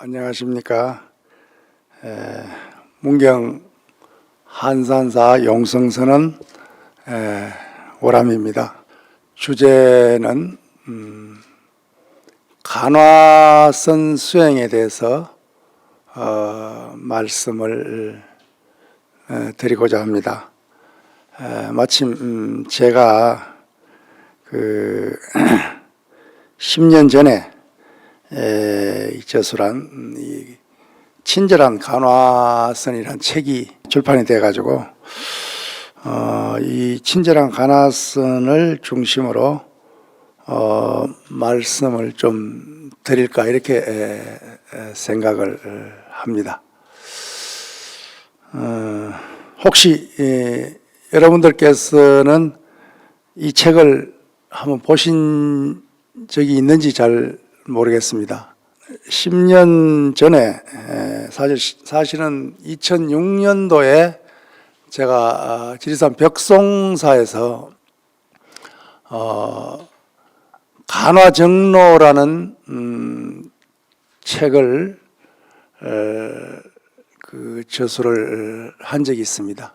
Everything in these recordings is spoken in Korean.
안녕하십니까. 문경 한산사 용성선언 오람입니다. 주제는 간화선 수행에 대해서 말씀을 드리고자 합니다. 마침 제가 10년 전에 저술한 이 친절한 간화선이라는 책이 출판이 돼 가지고 이 친절한 간화선을 중심으로 말씀을 좀 드릴까 이렇게 생각을 합니다. 혹시 여러분들께서는 이 책을 한번 보신 적이 있는지 잘 모르겠습니다. 10년 전에 사실은 2006년도에 제가 지리산 벽송사에서 간화정로라는 책을 저술을 한 적이 있습니다.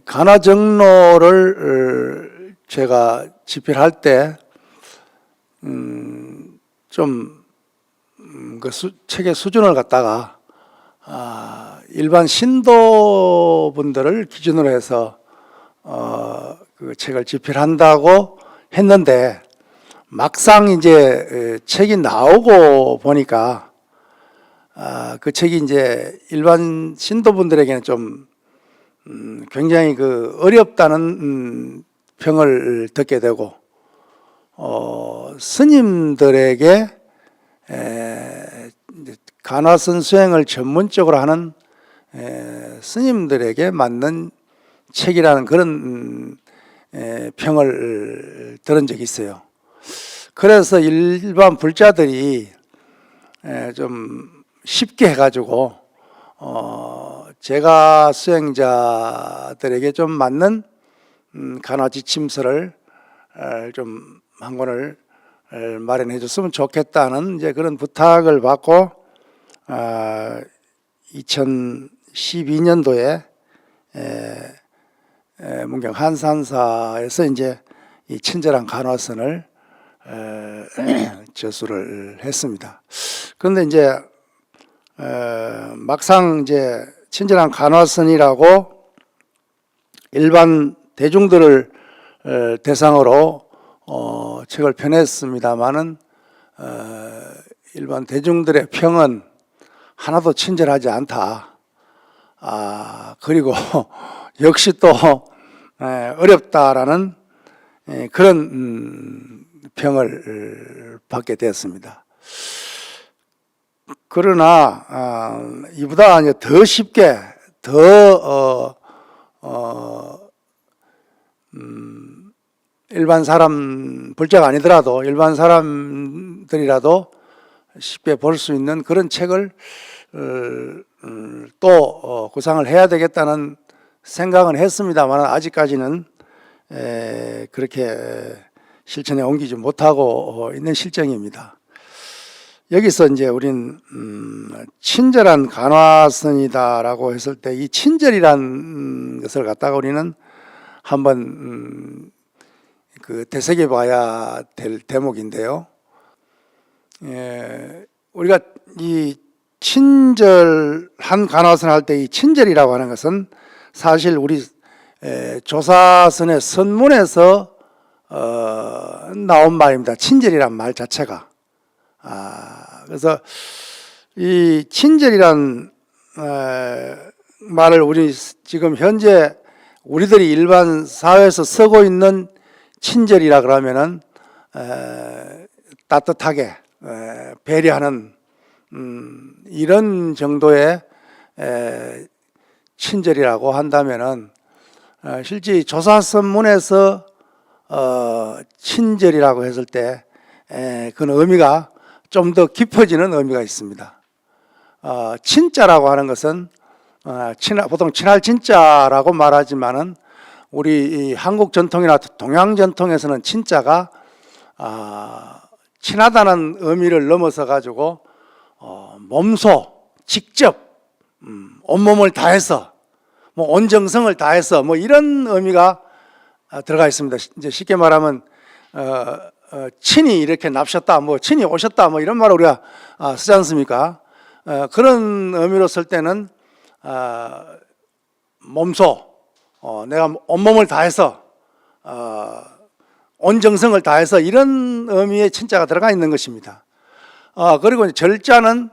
간화정로를 제가 집필할 때 좀 그 책의 수준을 갖다가 일반 신도분들을 기준으로 해서 그 책을 집필한다고 했는데 막상 이제 책이 나오고 보니까 그 책이 이제 일반 신도분들에게는 좀 굉장히 어렵다는 평을 듣게 되고 스님들에게 간화선 수행을 전문적으로 하는 스님들에게 맞는 책이라는 그런 평을 들은 적이 있어요. 그래서 일반 불자들이 좀 쉽게 해가지고 제가 수행자들에게 좀 맞는 간화 지침서를 좀 한 권을 마련해 줬으면 좋겠다는 이제 그런 부탁을 받고 2012년도에 문경 한산사에서 이제 이 친절한 간화선을 저술을 했습니다. 그런데 이제 막상 이제 친절한 간화선이라고 일반 대중들을 대상으로 책을 펴냈습니다마는 일반 대중들의 평은 하나도 친절하지 않다. 그리고 역시 또 어렵다라는 그런 평을 받게 되었습니다. 그러나 이보다 더 쉽게 더 일반 사람 불자가 아니더라도 일반 사람들이라도 쉽게 볼 수 있는 그런 책을 또 구상을 해야 되겠다는 생각은 했습니다만 아직까지는 그렇게 실천에 옮기지 못하고 있는 실정입니다. 여기서 이제 우린 친절한 간화선이다라고 했을 때 이 친절이란 것을 갖다가 우리는 한번 되새겨 봐야 될 대목인데요. 우리가 이 친절한 간화선 할 때 이 친절이라고 하는 것은 사실 우리 조사선의 선문에서 나온 말입니다. 친절이란 말 자체가. 그래서 이 친절이란 말을 우리 지금 현재 우리들이 일반 사회에서 쓰고 있는 친절이라 그러면은 따뜻하게 배려하는 이런 정도의 친절이라고 한다면은 실제 조사선문에서 친절이라고 했을 때 그 의미가 좀 더 깊어지는 의미가 있습니다. 친자라고 하는 것은 보통 친할 친자라고 말하지만은 우리 이 한국 전통이나 동양 전통에서는 친자가 친하다는 의미를 넘어서 가지고 몸소 직접 온몸을 다해서 뭐 온정성을 다해서 뭐 이런 의미가 들어가 있습니다. 이제 쉽게 말하면 친히 이렇게 납셨다, 뭐 친히 오셨다, 뭐 이런 말을 우리가 쓰지 않습니까? 그런 의미로 쓸 때는 몸소 내가 온몸을 다해서 온정성을 다해서 이런 의미의 친자가 들어가 있는 것입니다. 그리고 절자는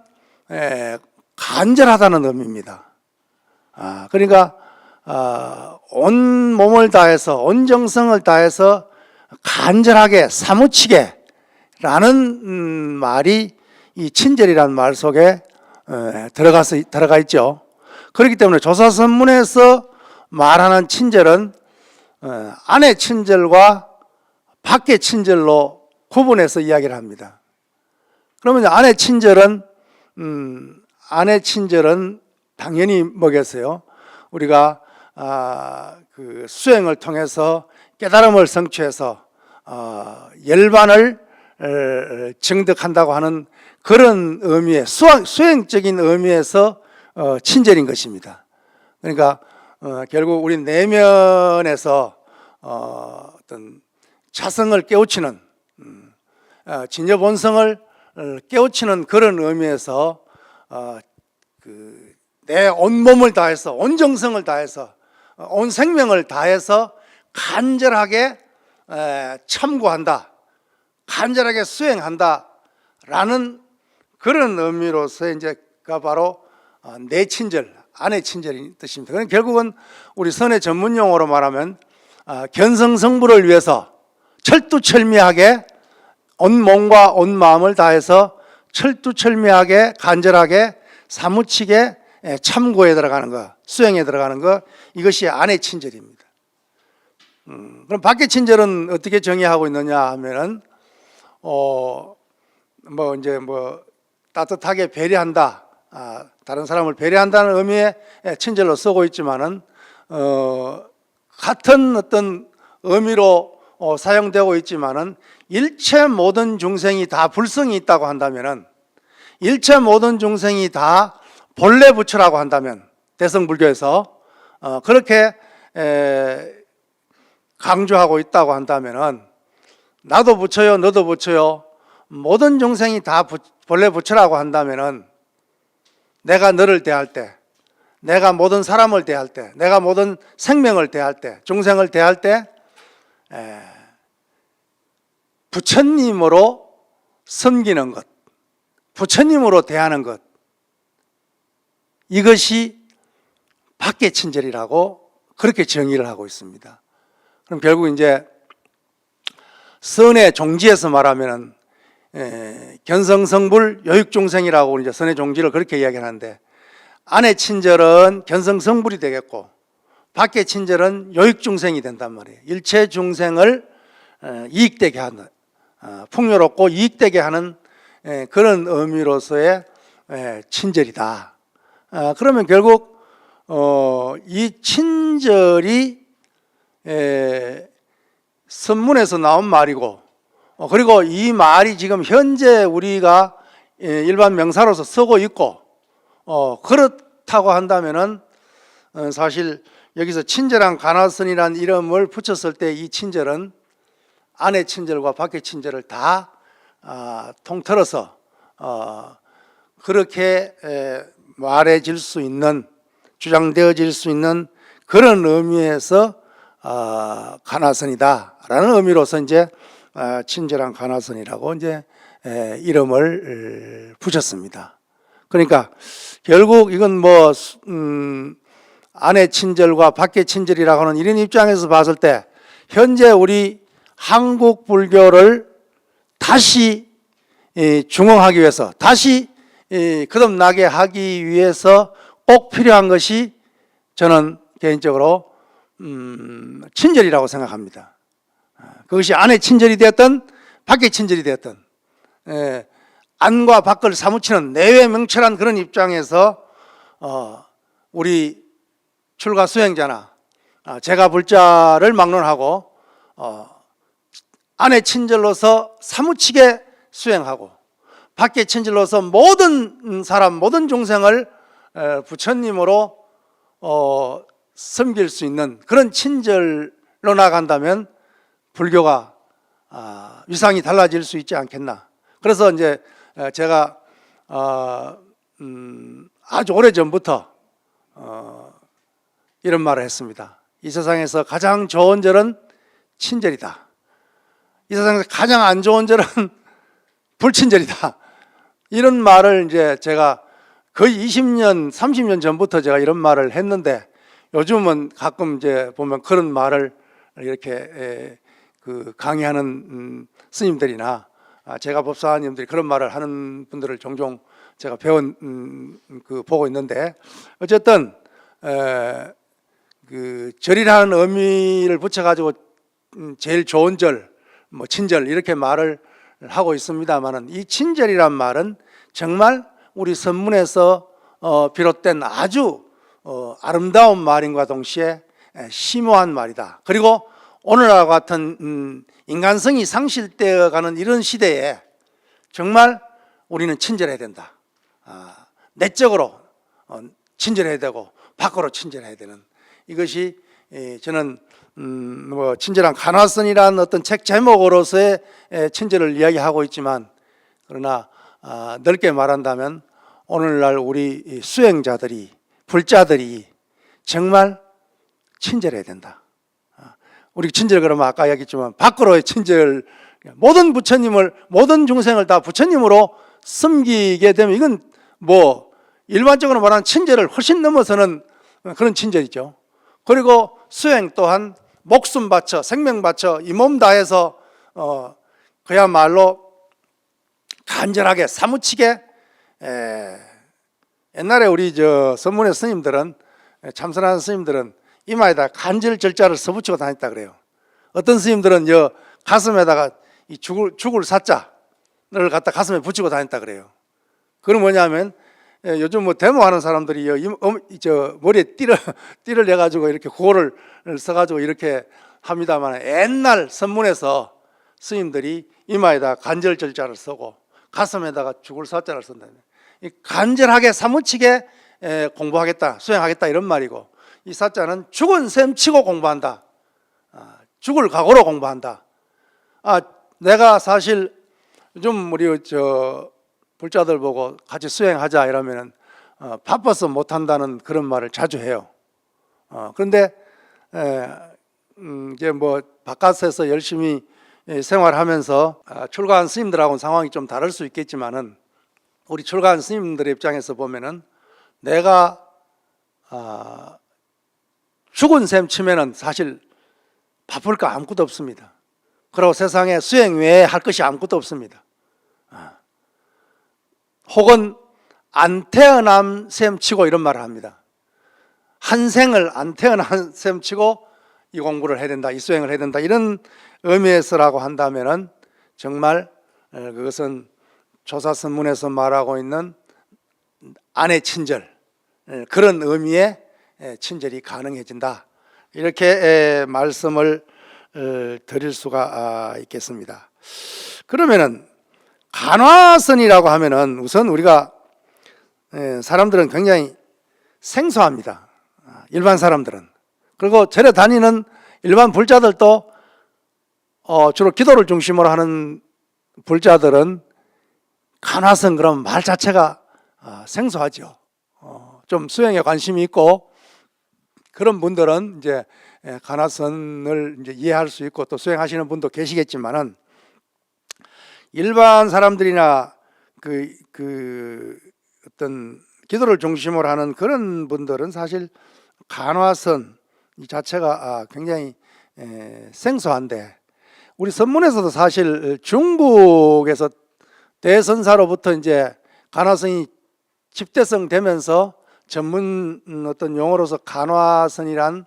간절하다는 의미입니다. 그러니까 온 몸을 다해서 온정성을 다해서 간절하게 사무치게 라는 말이 이 친절이라는 말 속에 들어가 있죠. 그렇기 때문에 조사선문에서 말하는 친절은 안의 친절과 밖의 친절로 구분해서 이야기를 합니다. 그러면 안의 친절은 당연히 뭐겠어요? 우리가 그 수행을 통해서 깨달음을 성취해서 열반을 증득한다고 하는 그런 의미의 수행적인 의미에서 친절인 것입니다. 그러니까 결국 우리 내면에서 어떤 자성을 깨우치는 진여본성을 깨우치는 그런 의미에서 내 온몸을 다해서 온정성을 다해서 온 생명을 다해서 간절하게 참고한다, 간절하게 수행한다 라는 그런 의미로서 이제가 바로 내 친절, 안의 친절인 뜻입니다. 그럼 결국은 우리 선의 전문 용어로 말하면 견성성불을 위해서 철두철미하게 온 몸과 온 마음을 다해서 철두철미하게 간절하게 사무치게 참고에 들어가는 것, 수행에 들어가는 것, 이것이 안의 친절입니다. 그럼 밖의 친절은 어떻게 정의하고 있느냐 하면은 따뜻하게 배려한다, 다른 사람을 배려한다는 의미의 친절로 쓰고 있지만은 같은 어떤 의미로 사용되고 있지만은 일체 모든 중생이 다 불성이 있다고 한다면은, 일체 모든 중생이 다 본래 부처라고 한다면, 대성불교에서 그렇게 강조하고 있다고 한다면은, 나도 부처요, 너도 부처요, 모든 중생이 다 본래 부처라고 한다면은, 내가 너를 대할 때, 내가 모든 사람을 대할 때, 내가 모든 생명을 대할 때, 중생을 대할 때 부처님으로 섬기는 것, 부처님으로 대하는 것, 이것이 밖의 친절이라고 그렇게 정의를 하고 있습니다. 그럼 결국 이제 선의 종지에서 말하면은 견성성불 요익중생이라고 이제 선의 종지를 그렇게 이야기하는데, 안의 친절은 견성성불이 되겠고 밖의 친절은 요익중생이 된단 말이에요. 일체 중생을 이익되게 하는, 풍요롭고 이익되게 하는 그런 의미로서의 친절이다. 그러면 결국 이 친절이 선문에서 나온 말이고, 그리고 이 말이 지금 현재 우리가 일반 명사로서 쓰고 있고, 그렇다고 한다면은 사실 여기서 친절한 가나선이라는 이름을 붙였을 때 이 친절은 안의 친절과 밖의 친절을 다 통틀어서 그렇게 말해질 수 있는, 주장되어질 수 있는 그런 의미에서 가나선이다라는 의미로서 이제 친절한 가나선이라고 이제 이름을 붙였습니다. 그러니까 결국 이건 뭐 안의 친절과 밖의 친절이라고 하는 이런 입장에서 봤을 때 현재 우리 한국 불교를 다시 중흥하기 위해서, 다시 거듭나게 하기 위해서 꼭 필요한 것이 저는 개인적으로 친절이라고 생각합니다. 그것이 안의 친절이 되었든 밖의 친절이 되었든 안과 밖을 사무치는 내외 명철한 그런 입장에서 우리 출가 수행자나 제가 불자를 막론하고 안의 친절로서 사무치게 수행하고 밖에 친절로서 모든 사람 모든 중생을 부처님으로 섬길 수 있는 그런 친절로 나간다면 불교가 위상이 달라질 수 있지 않겠나. 그래서 이제 제가 아주 오래 전부터 이런 말을 했습니다. 이 세상에서 가장 좋은 절은 친절이다. 이 세상에서 가장 안 좋은 절은 불친절이다. 이런 말을 이제 제가 거의 20년, 30년 전부터 제가 이런 말을 했는데 요즘은 가끔 이제 보면 그런 말을 이렇게 강의하는 스님들이나 제가 법사님들이 그런 말을 하는 분들을 종종 제가 보고 있는데 어쨌든 절이라는 의미를 붙여가지고 제일 좋은 절, 뭐 친절 이렇게 말을 하고 있습니다만은 이 친절이란 말은 정말 우리 선문에서 비롯된 아주 아름다운 말인과 동시에 심오한 말이다. 그리고 오늘과 같은 인간성이 상실되어가는 이런 시대에 정말 우리는 친절해야 된다. 내적으로 친절해야 되고 밖으로 친절해야 되는 이것이 저는 뭐 친절한 간화선이라는 어떤 책 제목으로서의 친절을 이야기하고 있지만 그러나 넓게 말한다면 오늘날 우리 수행자들이 불자들이 정말 친절해야 된다. 우리 친절 그러면 아까 얘기했지만 밖으로의 친절 모든 부처님을 모든 중생을 다 부처님으로 섬기게 되면 이건 뭐 일반적으로 말하는 친절을 훨씬 넘어서는 그런 친절이죠. 그리고 수행 또한 목숨 바쳐 생명 바쳐 이 몸 다해서 그야말로 간절하게 사무치게 옛날에 우리 선문의 스님들은 참선하는 스님들은 이마에다 간절 절자를 써붙이고 다녔다 그래요. 어떤 스님들은 가슴에다가 이 죽을 사자를 갖다 가슴에 붙이고 다녔다 그래요. 그건 뭐냐면 요즘 뭐 데모하는 사람들이 머리에 띠를 내가지고 이렇게 구호를 써가지고 이렇게 합니다만 옛날 선문에서 스님들이 이마에다 간절 절자를 쓰고 가슴에다가 죽을 사자를 쓴다. 간절하게 사무치게 공부하겠다, 수행하겠다 이런 말이고 이 사자는 죽은 셈 치고 공부한다. 죽을 각오로 공부한다. 내가 사실 요즘 우리 불자들 보고 같이 수행하자 이러면은 바빠서 못한다는 그런 말을 자주 해요. 그런데 이제 뭐 바깥에서 열심히 생활하면서 출가한 스님들하고는 상황이 좀 다를 수 있겠지만은 우리 출가한 스님들의 입장에서 보면은 내가 죽은 셈 치면은 사실 바쁠 거 아무것도 없습니다. 그리고 세상에 수행 외에 할 것이 아무것도 없습니다. 혹은 안 태어난 셈 치고 이런 말을 합니다. 한 생을 안 태어난 셈 치고 이 공부를 해야 된다, 이 수행을 해야 된다 이런 의미에서라고 한다면은 정말 그것은 조사선문에서 말하고 있는 안의 친절 그런 의미의 친절이 가능해진다 이렇게 말씀을 드릴 수가 있겠습니다. 그러면은 간화선이라고 하면은 우선 우리가 사람들은 굉장히 생소합니다. 일반 사람들은. 그리고 절에 다니는 일반 불자들도 주로 기도를 중심으로 하는 불자들은 간화선 그럼 말 자체가 생소하죠. 좀 수행에 관심이 있고 그런 분들은 이제 간화선을 이제 이해할 수 있고 또 수행하시는 분도 계시겠지만은 일반 사람들이나 어떤 기도를 중심으로 하는 그런 분들은 사실 간화선 이 자체가 굉장히 생소한데 우리 선문에서도 사실 중국에서 대선사로부터 이제 간화선이 집대성 되면서 전문 어떤 용어로서 간화선이란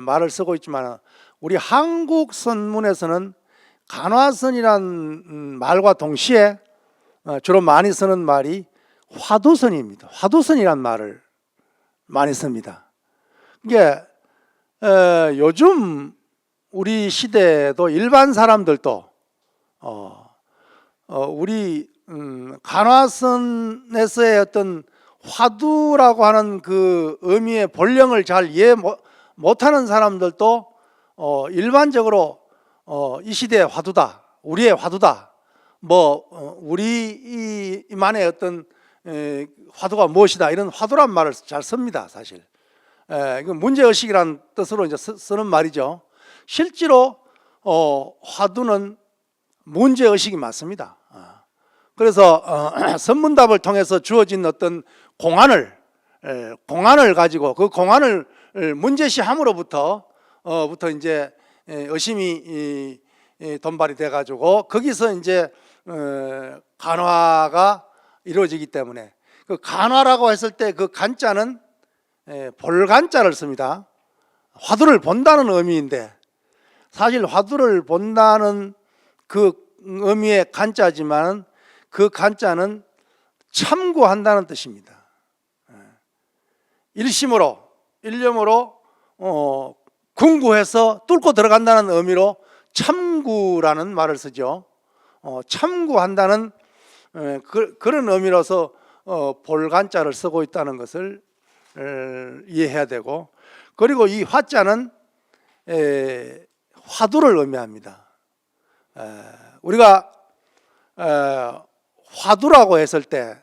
말을 쓰고 있지만 우리 한국 선문에서는 간화선이란 말과 동시에 주로 많이 쓰는 말이 화두선입니다. 화두선이란 말을 많이 씁니다. 이게 요즘 우리 시대에도 일반 사람들도 우리 간화선에서의 어떤 화두라고 하는 그 의미의 본령을 잘 이해 못하는 사람들도 일반적으로 이 시대의 화두다, 우리의 화두다, 우리만의 어떤 화두가 무엇이다, 이런 화두란 말을 잘 씁니다. 사실 이건 문제의식이라는 뜻으로 이제 쓰는 말이죠. 실제로 화두는 문제의식이 맞습니다. 그래서 선문답을 통해서 주어진 어떤 공안을 가지고 그 공안을 문제시함으로부터 이제 의심이 돈발이 돼 가지고 거기서 이제 간화가 이루어지기 때문에, 그 간화라고 했을 때 그 간자는 볼간자를 씁니다. 화두를 본다는 의미인데, 사실 화두를 본다는 그 의미의 간자지만 그 간자는 참고한다는 뜻입니다. 일심으로, 일념으로 궁구해서 뚫고 들어간다는 의미로 참구라는 말을 쓰죠. 참구한다는 그런 의미로서 볼간자를 쓰고 있다는 것을 이해해야 되고, 그리고 이 화자는 화두를 의미합니다. 우리가 화두라고 했을 때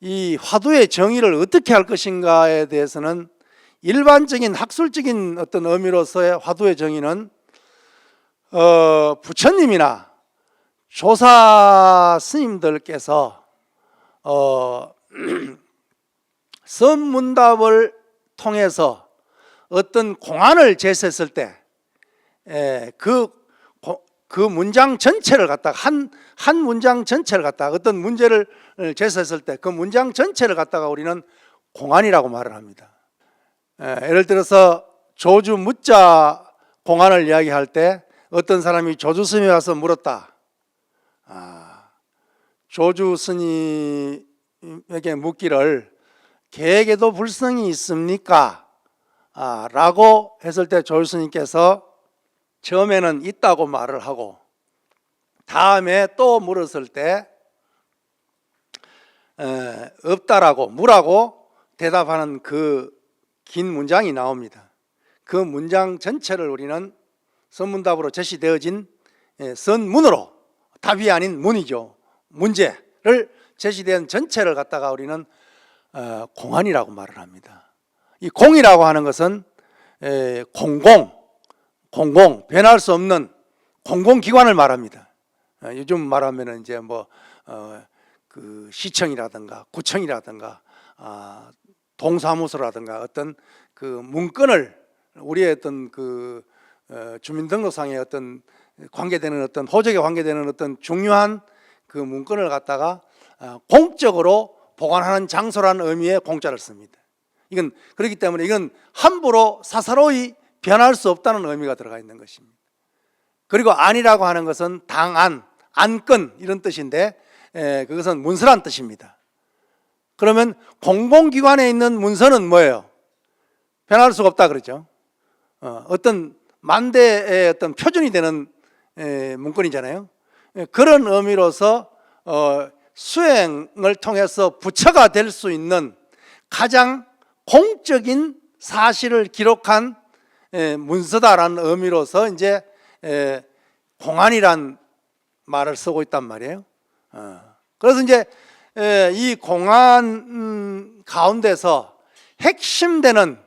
이 화두의 정의를 어떻게 할 것인가에 대해서는 일반적인 학술적인 어떤 의미로서의 화두의 정의는 부처님이나 조사 스님들께서 선문답을 통해서 어떤 공안을 제시했을 때 그 문장 전체를 갖다가 한 문장 전체를 갖다가 어떤 문제를 제시했을 때 그 문장 전체를 갖다가 우리는 공안이라고 말을 합니다. 예를 들어서 조주 묻자 공안을 이야기할 때 어떤 사람이 조주 스님에 와서 물었다. 조주 스님에게 묻기를 개에게도 불성이 있습니까? 라고 했을 때 조주 스님께서 처음에는 있다고 말을 하고 다음에 또 물었을 때 없다라고 무라고 대답하는 그 긴 문장이 나옵니다. 그 문장 전체를 우리는 선문답으로 제시되어진 선문으로, 답이 아닌 문이죠, 문제를 제시된 전체를 갖다가 우리는 공안이라고 말을 합니다. 이 공이라고 하는 것은 공공, 변할 수 없는 공공기관을 말합니다. 요즘 말하면 이제 그 시청이라든가 구청이라든가 동사무소라든가 어떤 그 문건을 우리의 어떤 그 주민등록상의 어떤 관계되는 어떤 호적에 관계되는 어떤 중요한 그 문건을 갖다가 공적으로 보관하는 장소라는 의미의 공자를 씁니다. 이건 그렇기 때문에 이건 함부로 사사로이 변할 수 없다는 의미가 들어가 있는 것입니다. 그리고 안이라고 하는 것은 당안, 안건 이런 뜻인데 그것은 문서란 뜻입니다. 그러면 공공기관에 있는 문서는 뭐예요? 변할 수가 없다 그러죠. 어떤 만대의 어떤 표준이 되는 문건이잖아요. 그런 의미로서 수행을 통해서 부처가 될 수 있는 가장 공적인 사실을 기록한 문서다라는 의미로서 이제 공안이란 말을 쓰고 있단 말이에요. 그래서 이제 이 공안 가운데서 핵심되는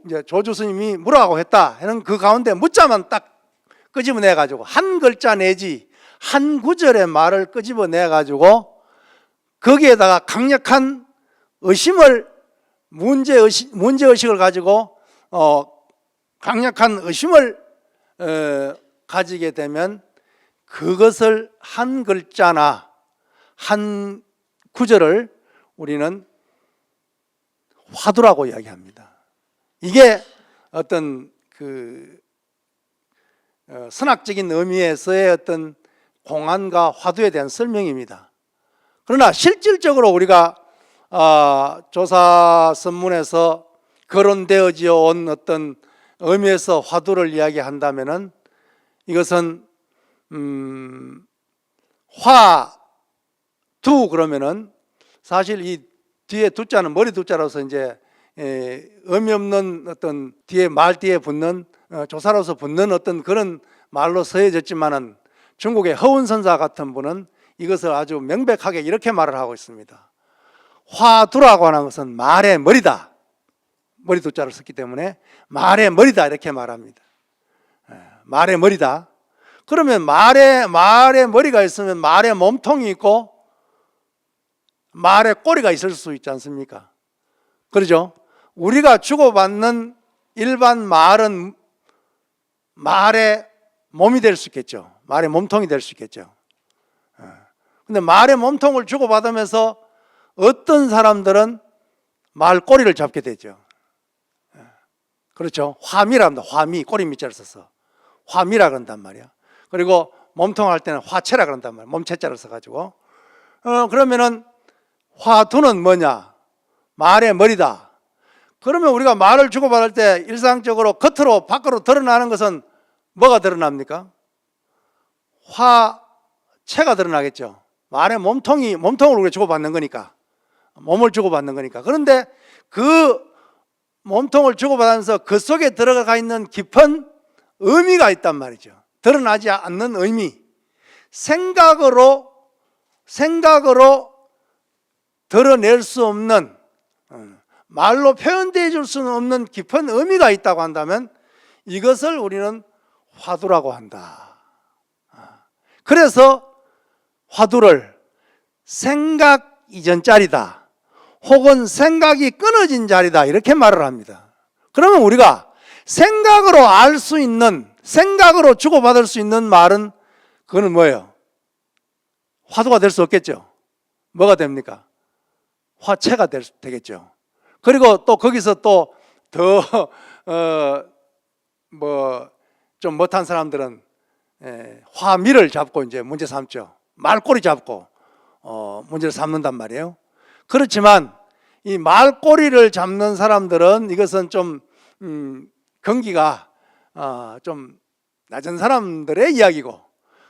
이제 조주 스님이 무라고 했다 하는 그 가운데 묻자만 딱 끄집어내 가지고 한 글자 내지 한 구절의 말을 끄집어내 가지고 거기에다가 강력한 의심을 문제의식을 가지고 강력한 의심을 가지게 되면 그것을 한 글자나 한 구절을 우리는 화두라고 이야기합니다. 이게 어떤 그 선학적인 의미에서의 어떤 공안과 화두에 대한 설명입니다. 그러나 실질적으로 우리가 조사 선문에서 거론되어져 온 어떤 의미에서 화두를 이야기한다면은 이것은 화두 그러면은 사실 이 뒤에 두자는 머리 두자로서 이제 의미 없는 어떤 뒤에 말 뒤에 붙는 조사로서 붙는 어떤 그런 말로 서해졌지만은 중국의 허운선사 같은 분은 이것을 아주 명백하게 이렇게 말을 하고 있습니다. 화두라고 하는 것은 말의 머리다. 머리 두자를 썼기 때문에 말의 머리다 이렇게 말합니다. 말의 머리다. 그러면 말의 머리가 있으면 말의 몸통이 있고 말의 꼬리가 있을 수 있지 않습니까? 그러죠? 우리가 주고받는 일반 말은 말의 몸이 될 수 있겠죠. 말의 몸통이 될 수 있겠죠. 근데 말의 몸통을 주고받으면서 어떤 사람들은 말 꼬리를 잡게 되죠. 그렇죠. 화미라 합니다. 화미, 꼬리 밑자를 써서 화미라 그런단 말이야. 그리고 몸통 할 때는 화채라 그런단 말이야. 몸채자를 써가지고. 그러면은 화두는 뭐냐? 말의 머리다. 그러면 우리가 말을 주고받을 때 일상적으로 겉으로 밖으로 드러나는 것은 뭐가 드러납니까? 화채가 드러나겠죠. 말의 몸통을 우리가 주고받는 거니까. 몸을 주고받는 거니까. 그런데 그 몸통을 주고받으면서 그 속에 들어가 있는 깊은 의미가 있단 말이죠. 드러나지 않는 의미. 생각으로 드러낼 수 없는, 말로 표현되어 줄 수는 없는 깊은 의미가 있다고 한다면 이것을 우리는 화두라고 한다. 그래서 화두를 생각 이전 자리다, 혹은 생각이 끊어진 자리다 이렇게 말을 합니다. 그러면 우리가 생각으로 알 수 있는, 생각으로 주고받을 수 있는 말은 그거는 뭐예요? 화두가 될 수 없겠죠. 뭐가 됩니까? 화채가 되겠죠. 그리고 또 거기서 또 더 좀 못한 사람들은 화미를 잡고 이제 문제 삼죠. 말꼬리 잡고 문제를 삼는단 말이에요. 그렇지만 이 말꼬리를 잡는 사람들은 이것은 좀 경기가 좀 낮은 사람들의 이야기고,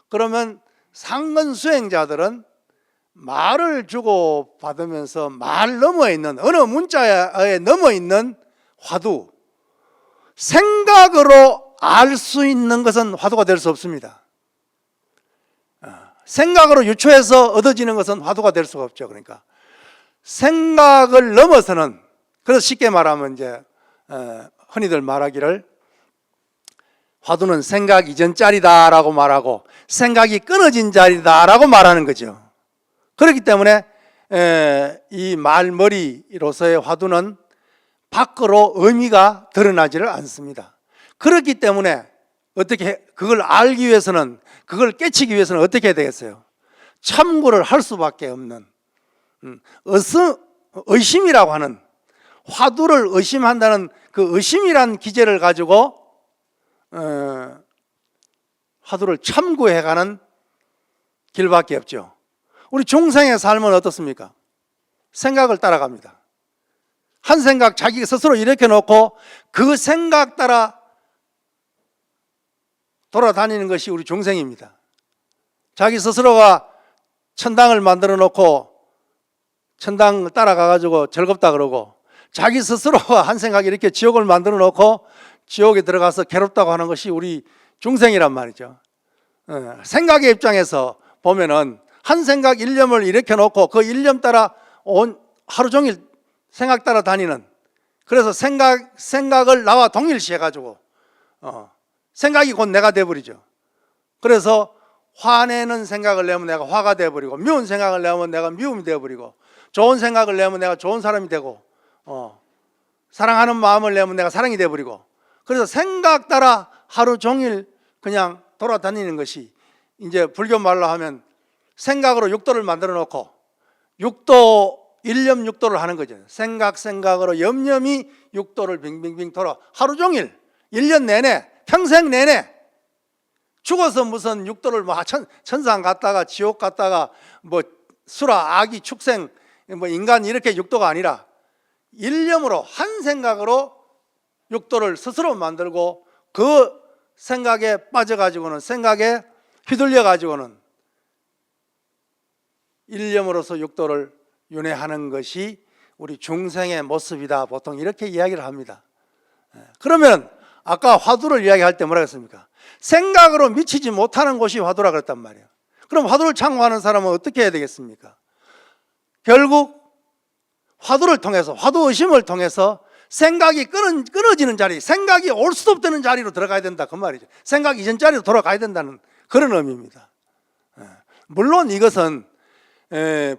그러면 상근 수행자들은 말을 주고 받으면서 말 넘어에 있는, 어느 문자에 넘어 있는 화두, 생각으로 알 수 있는 것은 화두가 될 수 없습니다. 생각으로 유추해서 얻어지는 것은 화두가 될 수가 없죠. 그러니까 생각을 넘어서는, 그래서 쉽게 말하면 이제 흔히들 말하기를 화두는 생각 이전 자리다라고 말하고 생각이 끊어진 자리다라고 말하는 거죠. 그렇기 때문에 이 말머리로서의 화두는 밖으로 의미가 드러나지를 않습니다. 그렇기 때문에 어떻게 그걸 알기 위해서는, 그걸 깨치기 위해서는 어떻게 해야 되겠어요? 참고를 할 수밖에 없는, 의심이라고 하는, 화두를 의심한다는 그 의심이란 기제를 가지고 화두를 참고해가는 길밖에 없죠. 우리 중생의 삶은 어떻습니까? 생각을 따라갑니다. 한 생각 자기 스스로 일으켜 놓고 그 생각 따라 돌아다니는 것이 우리 중생입니다. 자기 스스로가 천당을 만들어 놓고 천당 따라가 가지고 즐겁다 그러고, 자기 스스로가 한 생각에 이렇게 지옥을 만들어 놓고 지옥에 들어가서 괴롭다고 하는 것이 우리 중생이란 말이죠. 생각의 입장에서 보면은 한 생각 일념을 일으켜 놓고 그 일념 따라 하루 종일 생각 따라 다니는, 그래서 생각을 나와 동일시해 가지고 생각이 곧 내가 돼버리죠. 그래서 화내는 생각을 내면 내가 화가 돼버리고, 미운 생각을 내면 내가 미움이 돼버리고, 좋은 생각을 내면 내가 좋은 사람이 되고, 사랑하는 마음을 내면 내가 사랑이 돼버리고, 그래서 생각 따라 하루 종일 그냥 돌아다니는 것이, 이제 불교 말로 하면 생각으로 육도를 만들어 놓고 일념 육도를 하는 거죠. 생각으로 염념이 육도를 빙빙빙 돌아 하루 종일 1년 내내, 평생 내내. 죽어서 무슨 육도를 뭐 천상 갔다가 지옥 갔다가 뭐 수라, 아기, 축생, 뭐 인간 이렇게 육도가 아니라 일념으로, 한 생각으로 육도를 스스로 만들고 그 생각에 빠져가지고는 생각에 휘둘려 가지고는 일념으로서 육도를 윤회하는 것이 우리 중생의 모습이다. 보통 이렇게 이야기를 합니다. 그러면 아까 화두를 이야기할 때 뭐라 했습니까? 생각으로 미치지 못하는 곳이 화두라 그랬단 말이에요. 그럼 화두를 창고하는 사람은 어떻게 해야 되겠습니까? 결국 화두를 통해서, 화두의심을 통해서 생각이 끊어지는 자리, 생각이 올 수도 없다는 자리로 들어가야 된다 그 말이죠. 생각 이전 자리로 돌아가야 된다는 그런 의미입니다. 물론 이것은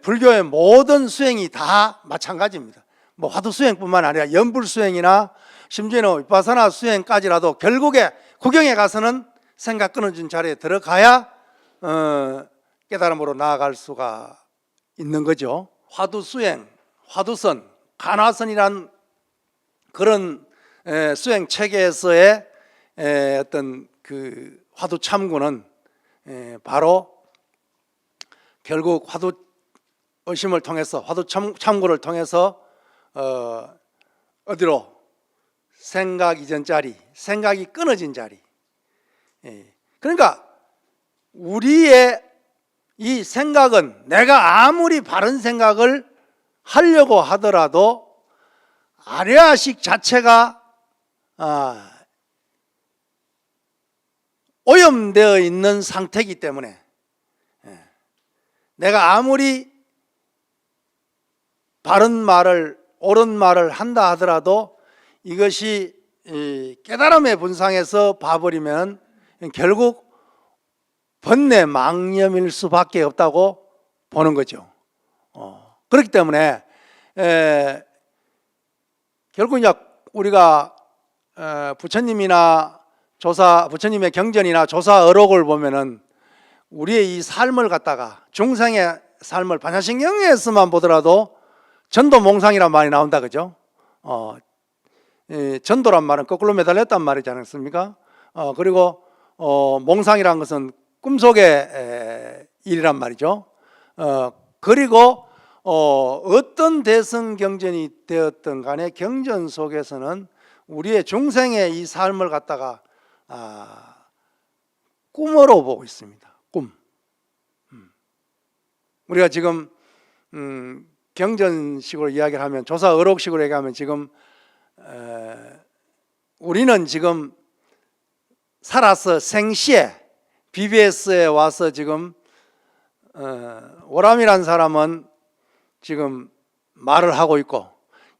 불교의 모든 수행이 다 마찬가지입니다. 뭐 화두 수행뿐만 아니라 연불 수행이나 심지어는 위파사나 수행까지라도 결국에 구경에 가서는 생각 끊어진 자리에 들어가야 깨달음으로 나아갈 수가 있는 거죠. 화두 수행, 화두선, 간화선이란 그런 수행 체계에서의 어떤 그 화두 참고는 바로 결국 화두 의심을 통해서, 화두 참고를 통해서 어디로? 생각 이전 자리, 생각이 끊어진 자리. 그러니까 우리의 이 생각은 내가 아무리 바른 생각을 하려고 하더라도 아뢰아식 자체가 오염되어 있는 상태이기 때문에 내가 아무리 바른 말을, 옳은 말을 한다 하더라도 이것이 깨달음의 분상에서 봐버리면 결국 번뇌 망념일 수밖에 없다고 보는 거죠. 그렇기 때문에 결국 이제 우리가 부처님이나 부처님의 경전이나 조사어록을 보면은 우리의 이 삶을 갖다가 중생의 삶을 반야신경에서만 보더라도 전도몽상이란 말이 나온다, 그죠? 전도란 말은 거꾸로 매달렸단 말이지 않습니까? 그리고 몽상이란 것은 꿈속의 일이란 말이죠. 그리고 어떤 대승 경전이 되었든 간에 경전 속에서는 우리의 중생의 이 삶을 갖다가 꿈으로 보고 있습니다. 꿈. 우리가 지금 경전식으로 이야기를 하면, 조사어록식으로 얘기하면 지금 우리는 지금 살아서 생시에 BBS에 와서 지금 오람이란 사람은 지금 말을 하고 있고,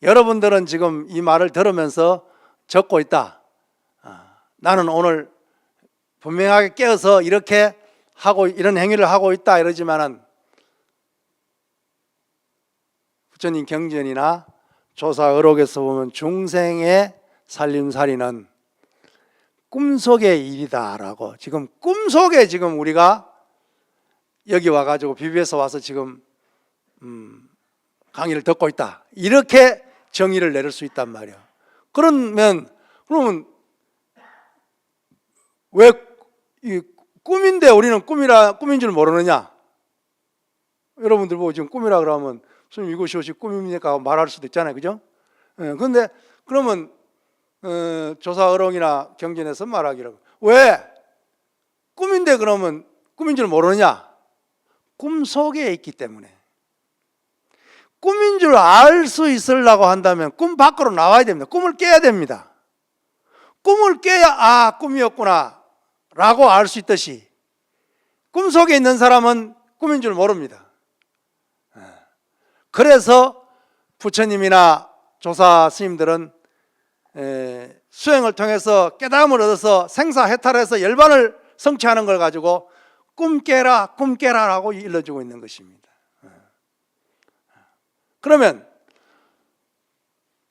여러분들은 지금 이 말을 들으면서 적고 있다. 나는 오늘 분명하게 깨어서 이렇게 하고 이런 행위를 하고 있다 이러지만은 부처님 경전이나 조사어록에서 보면 중생의 살림살이는 꿈속의 일이다라고, 지금 꿈속에 지금 우리가 여기 와가지고 BBS 와서 지금 강의를 듣고 있다, 이렇게 정의를 내릴 수 있단 말이에요. 그러면 왜 이 꿈인데 우리는 꿈인 줄 모르느냐? 여러분들 보고 지금 꿈이라 그러면 선생님 이것이 혹시 꿈입니까? 말할 수도 있잖아요, 그죠? 그런데 그러면 조사어록이나 경전에서 말하기로, 왜 꿈인데 그러면 꿈인 줄 모르느냐? 꿈속에 있기 때문에. 꿈인 줄 알 수 있으려고 한다면 꿈 밖으로 나와야 됩니다. 꿈을 깨야 됩니다. 꿈을 깨야 꿈이었구나 라고 알 수 있듯이 꿈속에 있는 사람은 꿈인 줄 모릅니다. 그래서 부처님이나 조사 스님들은 수행을 통해서 깨달음을 얻어서 생사해탈해서 열반을 성취하는 걸 가지고 꿈 깨라 라고 일러주고 있는 것입니다. 그러면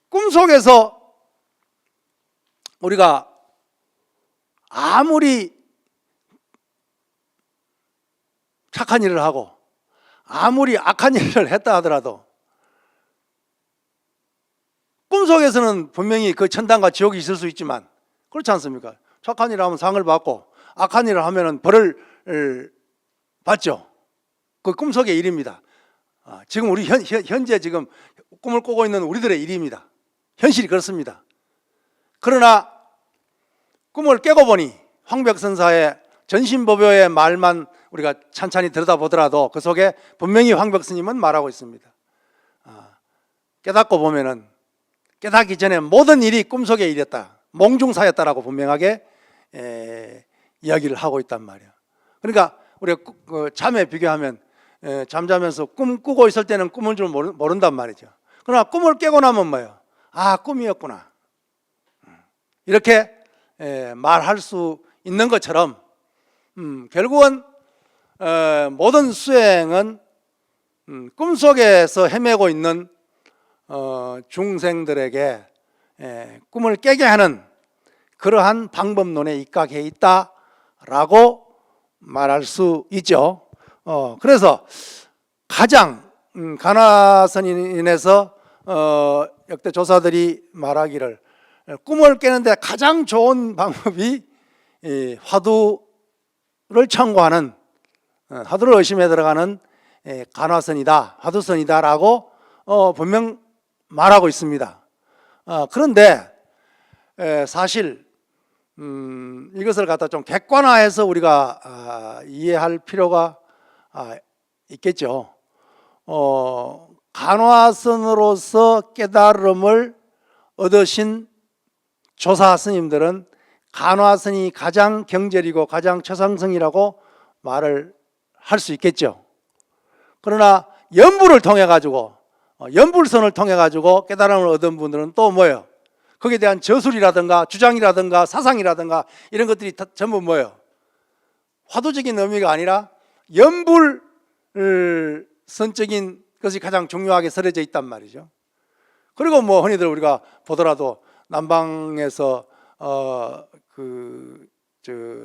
꿈속에서 우리가 아무리 착한 일을 하고 아무리 악한 일을 했다 하더라도 꿈속에서는 분명히 그 천당과 지옥이 있을 수 있지만, 그렇지 않습니까? 착한 일을 하면 상을 받고 악한 일을 하면 벌을 받죠. 그 꿈속의 일입니다. 지금 우리 현재 지금 꿈을 꾸고 있는 우리들의 일입니다. 현실이 그렇습니다. 그러나 꿈을 깨고 보니 황벽선사의 전신법요의 말만 우리가 찬찬히 들여다보더라도 그 속에 분명히 황벽스님은 말하고 있습니다. 깨닫고 보면은 깨닫기 전에 모든 일이 꿈속의 일이었다, 몽중사였다라고 분명하게 이야기를 하고 있단 말이야. 그러니까 우리가 잠에 비교하면 잠자면서 꿈 꾸고 있을 때는 꿈인 줄 모른단 말이죠. 그러나 꿈을 깨고 나면 뭐예요? 아, 꿈이었구나, 이렇게 말할 수 있는 것처럼 결국은 모든 수행은 꿈속에서 헤매고 있는 중생들에게 꿈을 깨게 하는 그러한 방법론에 입각해 있다라고 말할 수 있죠. 그래서 가장 간화선인에서 역대 조사들이 말하기를 꿈을 깨는데 가장 좋은 방법이 화두를 청구하는, 화두를 의심해 들어가는 간화선이다, 화두선이다라고 분명 말하고 있습니다. 그런데 사실 이것을 갖다 좀 객관화해서 우리가 이해할 필요가 있겠죠. 간화선으로서 깨달음을 얻으신 조사 스님들은 간화선이 가장 경절이고 가장 최상승이라고 말을 할 수 있겠죠. 그러나 연불을 통해 가지고, 연불선을 통해 가지고 깨달음을 얻은 분들은 또 뭐예요? 거기에 대한 저술이라든가 주장이라든가 사상이라든가 이런 것들이 전부 뭐예요? 화두적인 의미가 아니라 연불선적인 것이 가장 중요하게 서려져 있단 말이죠. 그리고 뭐 흔히들 우리가 보더라도 남방에서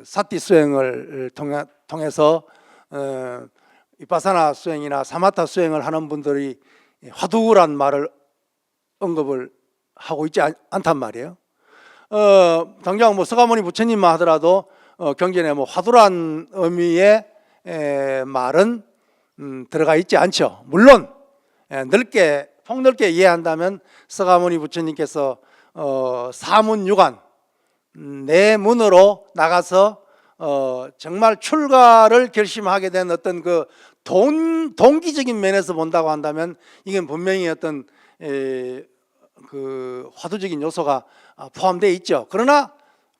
사티 수행을 통해서 비파사나 수행이나 사마타 수행을 하는 분들이 화두란 말을 언급을 하고 있지 않단 말이에요. 당장 뭐 서가모니 부처님만 하더라도 경전에 뭐 화두란 의미의 말은 들어가 있지 않죠. 물론 폭넓게 이해한다면 서가모니 부처님께서 사문유관, 내 문으로 나가서 정말 출가를 결심하게 된 어떤 그 동기적인 면에서 본다고 한다면 이건 분명히 어떤 그 화두적인 요소가 포함되어 있죠. 그러나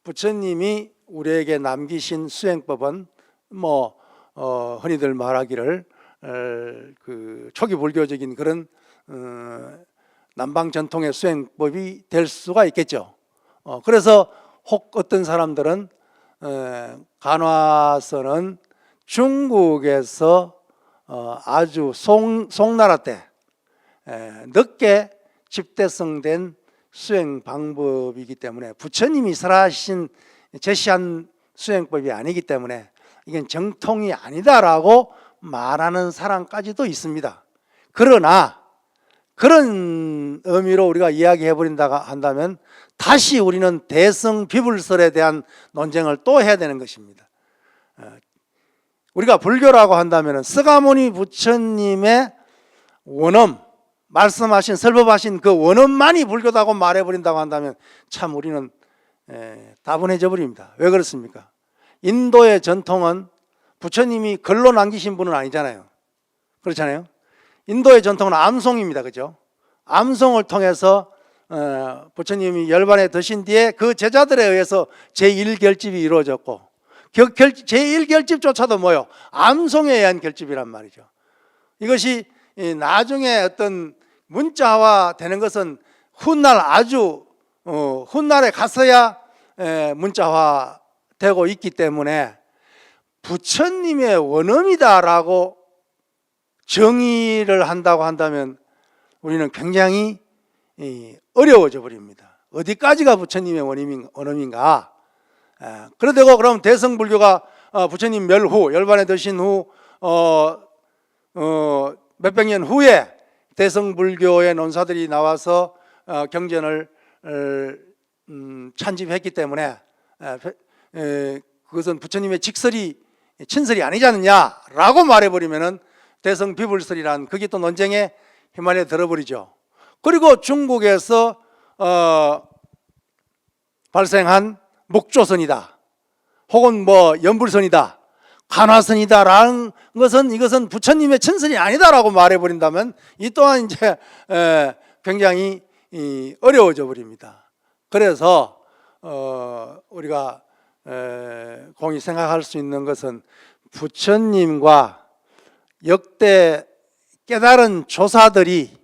부처님이 우리에게 남기신 수행법은 뭐 흔히들 말하기를 그 초기 불교적인 그런 남방 전통의 수행법이 될 수가 있겠죠. 그래서 혹 어떤 사람들은 간화선은 중국에서 아주 송나라 때 늦게 집대성된 수행 방법이기 때문에 부처님이 설하신 제시한 수행법이 아니기 때문에 이건 정통이 아니다라고 말하는 사람까지도 있습니다. 그러나 그런 의미로 우리가 이야기해 버린다고 한다면 다시 우리는 대성 비불설에 대한 논쟁을 또 해야 되는 것입니다. 우리가 불교라고 한다면 서가모니 부처님의 원엄, 말씀하신 설법하신 그 원엄만이 불교다고 말해버린다고 한다면 참 우리는 다분해져 버립니다. 왜 그렇습니까? 인도의 전통은 부처님이 글로 남기신 분은 아니잖아요. 그렇잖아요. 인도의 전통은 암송입니다. 그죠? 암송을 통해서 부처님이 열반에 드신 뒤에 그 제자들에 의해서 제1결집이 이루어졌고 제1결집조차도 뭐요? 암송에 의한 결집이란 말이죠. 이것이 나중에 어떤 문자화 되는 것은 훗날 아주 훗날에 가서야 문자화 되고 있기 때문에 부처님의 원엄이다라고 정의를 한다고 한다면 우리는 굉장히 어려워져 버립니다. 어디까지가 부처님의 원엄인가? 그러되고 그럼 대성불교가 부처님 멸후, 열반에 드신 후 몇백 년 후에 대성불교의 논사들이 나와서 경전을 찬집했기 때문에 그것은 부처님의 친설이 아니지 않느냐라고 말해버리면은 대성비불설이란 그게 또 논쟁에 휘말려 들어버리죠. 그리고 중국에서 발생한 목조선이다, 혹은 뭐 연불선이다, 간화선이다라는 것은 이것은 부처님의 천선이 아니다라고 말해버린다면 이 또한 이제 굉장히 어려워져 버립니다. 그래서 우리가 공히 생각할 수 있는 것은 부처님과 역대 깨달은 조사들이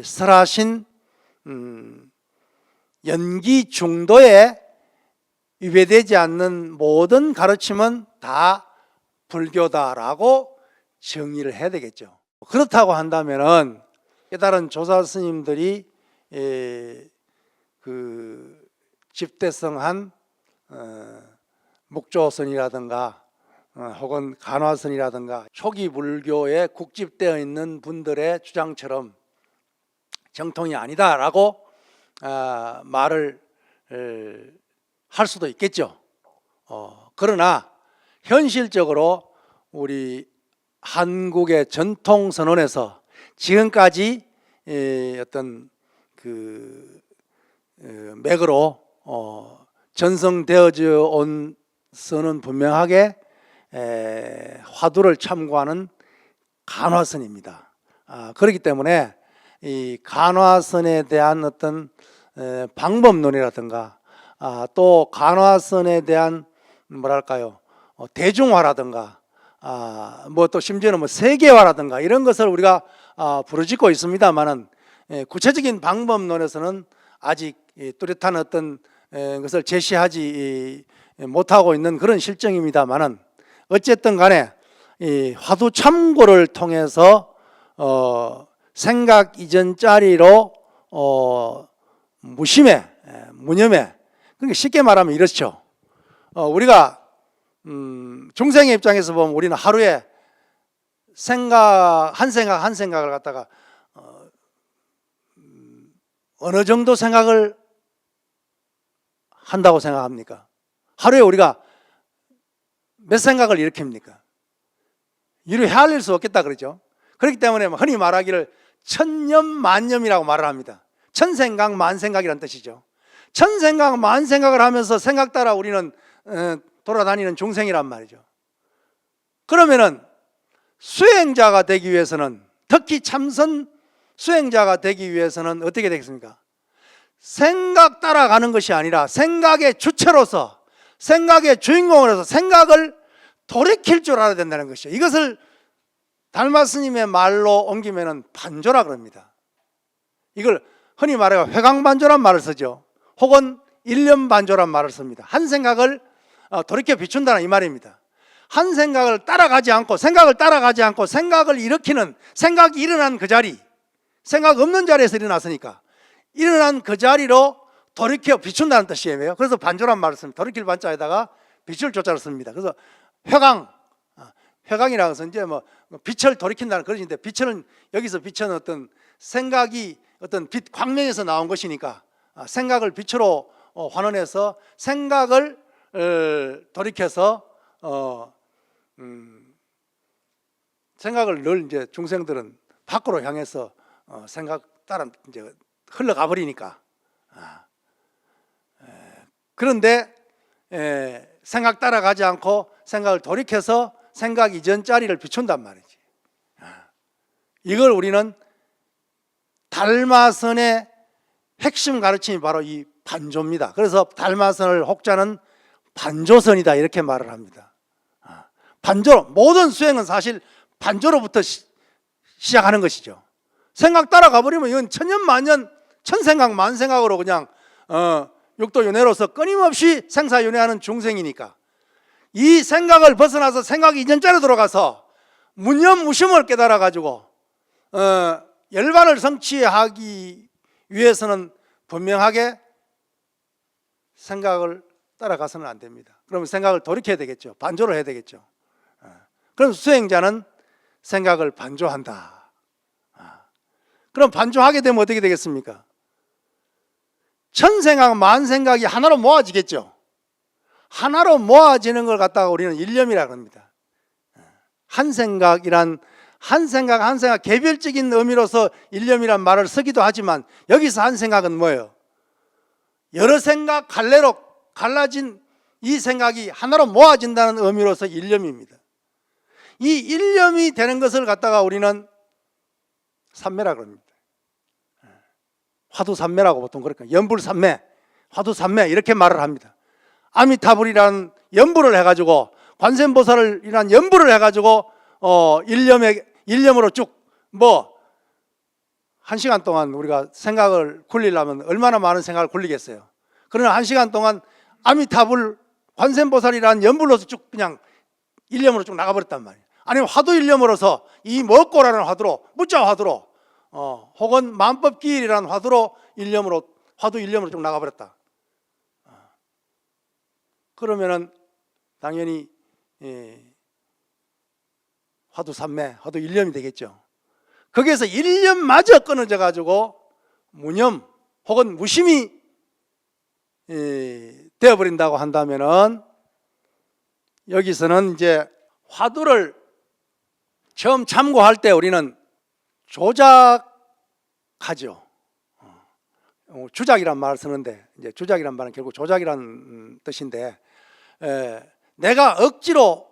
설하신 연기 중도에 위배되지 않는 모든 가르침은 다 불교다라고 정의를 해야 되겠죠. 그렇다고 한다면은 깨달은 조사 스님들이 그 집대성한 묵조선이라든가 혹은 간화선이라든가 초기 불교에 국집되어 있는 분들의 주장처럼 정통이 아니다라고 말을 할 수도 있겠죠. 그러나 현실적으로 우리 한국의 전통 선언에서 지금까지 어떤 그 맥으로 전성되어져 온 선은 분명하게 화두를 참고하는 간화선입니다. 그렇기 때문에 이 간화선에 대한 어떤 방법론이라든가 또 간화선에 대한 뭐랄까요 대중화라든가 뭐 또 심지어는 뭐 세계화라든가 이런 것을 우리가 부르짖고 있습니다만은 구체적인 방법론에서는 아직 뚜렷한 어떤 것을 제시하지 못하고 있는 그런 실정입니다만은 어쨌든 간에 이 화두 참고를 통해서 생각 이전짜리로 무심해 무념해, 그러니까 쉽게 말하면 이렇죠. 우리가 중생의 입장에서 보면 우리는 하루에 한 생각을 갖다가 어느 정도 생각을 한다고 생각합니까? 하루에 우리가 몇 생각을 일으킵니까? 이루 헤아릴 수 없겠다 그러죠. 그렇기 때문에 흔히 말하기를 천념만념이라고 말을 합니다. 천생각 만생각이라는 뜻이죠. 천생각 만생각을 하면서 생각 따라 우리는 돌아다니는 중생이란 말이죠. 그러면은 수행자가 되기 위해서는, 특히 참선 수행자가 되기 위해서는 어떻게 되겠습니까? 생각 따라가는 것이 아니라 생각의 주체로서, 생각의 주인공으로서 생각을 돌이킬 줄 알아야 된다는 것이죠. 이것을 달마 스님의 말로 옮기면은 반조라 그럽니다. 이걸 흔히 말해 회광반조란 말을 쓰죠. 혹은 일념반조란 말을 씁니다. 한 생각을 돌이켜 비춘다는 이 말입니다. 한 생각을 따라가지 않고 생각을 일으키는, 생각이 일어난 그 자리, 생각 없는 자리에서 일어났으니까 일어난 그 자리로 돌이켜 비춘다는 뜻이에요. 그래서 반조란 말을 씁니다. 돌이킬 반자에다가 빛을 조자를 씁니다. 그래서 회광이라고 해서 이제 뭐 빛을 돌이킨다는 그런 뜻인데, 빛은 여기서 빛은 어떤 생각이 어떤 빛 광명에서 나온 것이니까 생각을 빛으로 환원해서 생각을 돌이켜서 생각을 늘 이제 중생들은 밖으로 향해서 생각 따라 이제 흘러가 버리니까. 그런데 생각 따라가지 않고 생각을 돌이켜서 생각 이전 자리를 비춘단 말이지. 이걸 우리는 달마선의 핵심 가르침이 바로 이 반조입니다. 그래서 달마선을 혹자는 반조선이다 이렇게 말을 합니다. 반조, 모든 수행은 사실 반조로부터 시작하는 것이죠. 생각 따라가 버리면 이건 천년만년 천생각 만생각으로 그냥 육도윤회로서 끊임없이 생사윤회하는 중생이니까 이 생각을 벗어나서 생각 이전자로 들어가서 무념무심을 깨달아 가지고 열반을 성취하기 위해서는 분명하게 생각을 따라가서는 안 됩니다. 그러면 생각을 돌이켜야 되겠죠. 반조를 해야 되겠죠. 그럼 수행자는 생각을 반조한다. 그럼 반조하게 되면 어떻게 되겠습니까? 천생각 만생각이 하나로 모아지겠죠. 하나로 모아지는 걸 갖다가 우리는 일념이라고 합니다. 한 생각이란 한 생각 개별적인 의미로서 일념이란 말을 쓰기도 하지만 여기서 한 생각은 뭐예요? 여러 생각 갈래로 갈라진 이 생각이 하나로 모아진다는 의미로서 일념입니다. 이 일념이 되는 것을 갖다가 우리는 삼매라고 합니다. 화두삼매라고 보통 그럴까요? 연불삼매, 화두삼매 이렇게 말을 합니다. 아미타불이라는 연불을 해가지고 관세음보살이라는 연불을 해가지고 일념으로 쭉 한 시간 동안 우리가 생각을 굴리려면 얼마나 많은 생각을 굴리겠어요. 그러나 한 시간 동안 아미타불 관세음보살이라는 연불로서 쭉 그냥 일념으로 쭉 나가버렸단 말이에요. 아니면 화두 일념으로서 이 먹고라는 화두로, 무자 화두로 혹은 만법기일이라는 화두로 화두 일념으로 쭉 나가버렸다. 그러면은 당연히 화두 삼매, 화두 일념이 되겠죠. 거기에서 일념마저 끊어져 가지고 무념 혹은 무심이 되어버린다고 한다면은 여기서는 이제 화두를 처음 참고할 때 우리는 조작하죠. 주작이란 말을 쓰는데 이제 주작이란 말은 결국 조작이라는 뜻인데 내가 억지로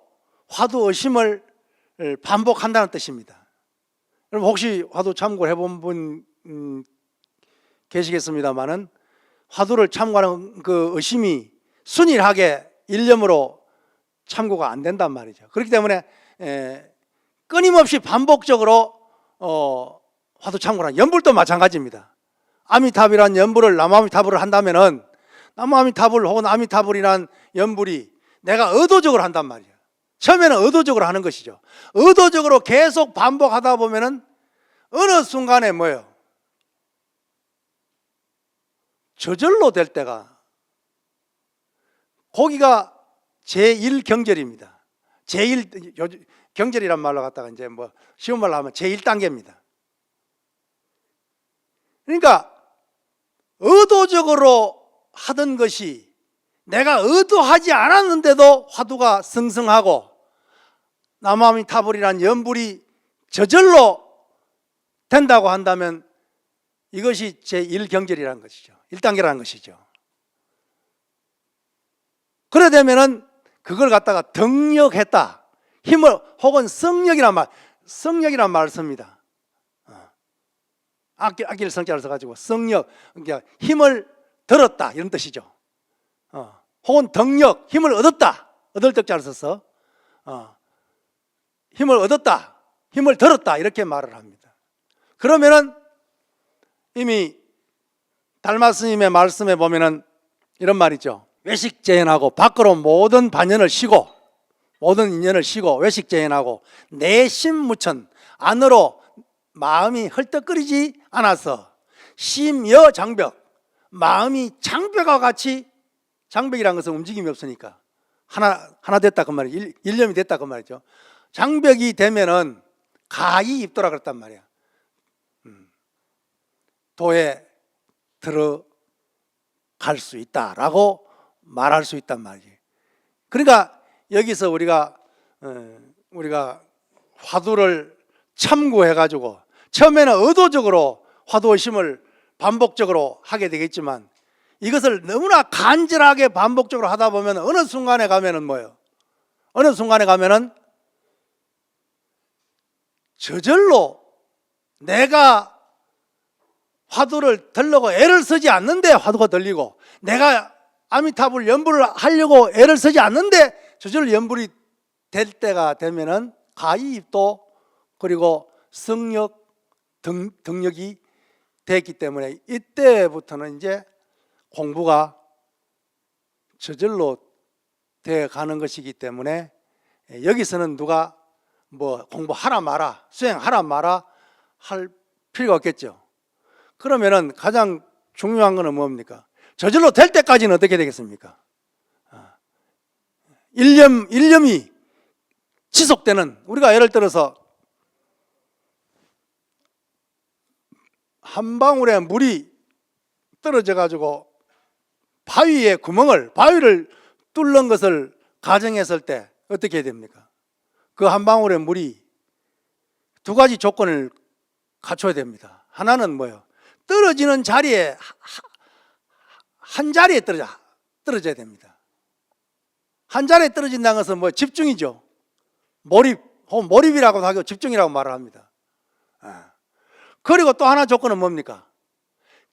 화두 의심을 반복한다는 뜻입니다. 여러분 혹시 화두 참고를 해본 분 계시겠습니다만은 화두를 참고하는 그 의심이 순일하게 일념으로 참고가 안 된단 말이죠. 그렇기 때문에 끊임없이 반복적으로 화두 참고하는 연불도 마찬가지입니다. 아미타불이란 연불을 남아미타불을 한다면은 남아미타불 혹은 아미타불이란 연불이 내가 의도적으로 한단 말이에요. 처음에는 의도적으로 하는 것이죠. 의도적으로 계속 반복하다 보면은 어느 순간에 뭐예요? 저절로 될 때가 거기가 제1경절입니다. 경절이란 말로 갖다가 이제 쉬운 말로 하면 제1단계입니다. 그러니까 의도적으로 하던 것이 내가 의도하지 않았는데도 화두가 승승하고 남아미타불이란 연불이 저절로 된다고 한다면 이것이 제1경절이라는 것이죠. 1단계라는 것이죠. 그래 되면은 그걸 갖다가 덕력했다. 힘을 혹은 성력이란 말을 씁니다. 아낄 성자를 써가지고 성력, 그러니까 힘을 들었다 이런 뜻이죠. 혹은 덕력, 힘을 얻었다. 얻을 덕자를 써서 힘을 얻었다, 힘을 들었다 이렇게 말을 합니다. 그러면은 이미 달마 스님의 말씀에 보면은 이런 말이죠. 외식재현하고 밖으로 모든 반연을 쉬고 모든 인연을 쉬고 외식재현하고 내심무천 안으로 마음이 헐떡거리지 않아서 심여 장벽 마음이 장벽과 같이 장벽이라는 것은 움직임이 없으니까 하나 됐다 그 말이에요. 일념이 됐다 그 말이죠. 장벽이 되면은 가히 입도라 그랬단 말이야. 도에 들어갈 수 있다라고 말할 수 있단 말이에요. 그러니까 여기서 우리가 화두를 참고해가지고 처음에는 의도적으로 화두 의심을 반복적으로 하게 되겠지만 이것을 너무나 간절하게 반복적으로 하다 보면 어느 순간에 가면은 뭐예요? 어느 순간에 가면은 저절로 내가 화두를 들려고 애를 쓰지 않는데 화두가 들리고 내가 아미타불 연불을 하려고 애를 쓰지 않는데 저절로 연불이 될 때가 되면은 가이입도 그리고 성력, 덕력이 됐기 때문에 이때부터는 이제 공부가 저절로 돼 가는 것이기 때문에 여기서는 누가 공부하라 마라, 수행하라 마라 할 필요가 없겠죠. 그러면은 가장 중요한 거는 뭡니까? 저절로 될 때까지는 어떻게 되겠습니까? 일념이 지속되는, 우리가 예를 들어서 한 방울의 물이 떨어져 가지고 바위를 뚫는 것을 가정했을 때 어떻게 해야 됩니까? 그 한 방울의 물이 두 가지 조건을 갖춰야 됩니다. 하나는 뭐예요? 떨어지는 자리에 한 자리에 떨어져야 됩니다. 한 자리에 떨어진다는 것은 뭐 집중이죠. 몰입, 혹은 몰입이라고도 하고 집중이라고 말을 합니다. 그리고 또 하나 조건은 뭡니까?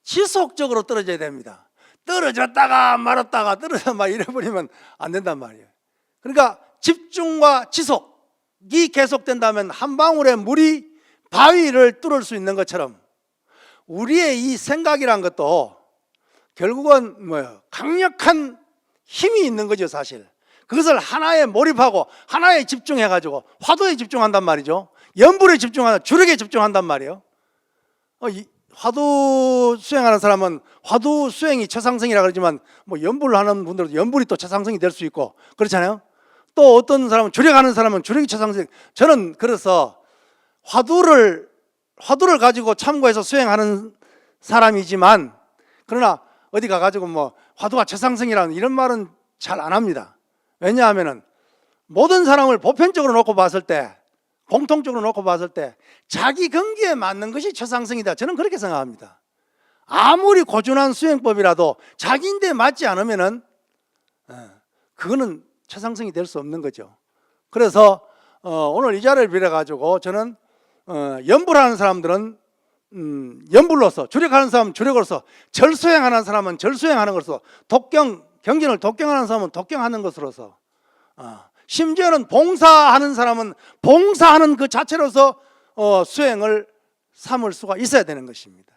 지속적으로 떨어져야 됩니다. 떨어졌다가 말았다가 떨어졌다가 막 이래버리면 안 된단 말이에요. 그러니까 집중과 지속이 계속된다면 한 방울의 물이 바위를 뚫을 수 있는 것처럼 우리의 이 생각이란 것도 결국은 뭐예요? 강력한 힘이 있는 거죠, 사실. 그것을 하나에 몰입하고 하나에 집중해가지고 화두에 집중한단 말이죠. 연불에 집중한다, 주력에 집중한단 말이에요. 화두 수행하는 사람은 화두 수행이 최상승이라 그러지만 뭐 연불을 하는 분들도 연불이 또 최상승이 될 수 있고 그렇잖아요. 또 어떤 사람은 주력하는 사람은 주력이 최상승. 저는 그래서 화두를 가지고 참고해서 수행하는 사람이지만 그러나 어디 가가지고 뭐 화두가 최상승이라는 이런 말은 잘 안 합니다. 왜냐하면은 모든 사람을 보편적으로 놓고 봤을 때, 공통적으로 놓고 봤을 때 자기 경기에 맞는 것이 최상승이다. 저는 그렇게 생각합니다. 아무리 고준한 수행법이라도 자기인데 맞지 않으면은 그거는 최상승이 될 수 없는 거죠. 그래서 오늘 이 자리를 빌어 가지고 저는 연불하는 사람들은 연불로서, 주력하는 사람은 주력으로서, 절수행하는 사람은 절수행하는 것으로서, 경전을 독경하는 사람은 독경하는 것으로서, 심지어는 봉사하는 사람은 봉사하는 그 자체로서 수행을 삼을 수가 있어야 되는 것입니다.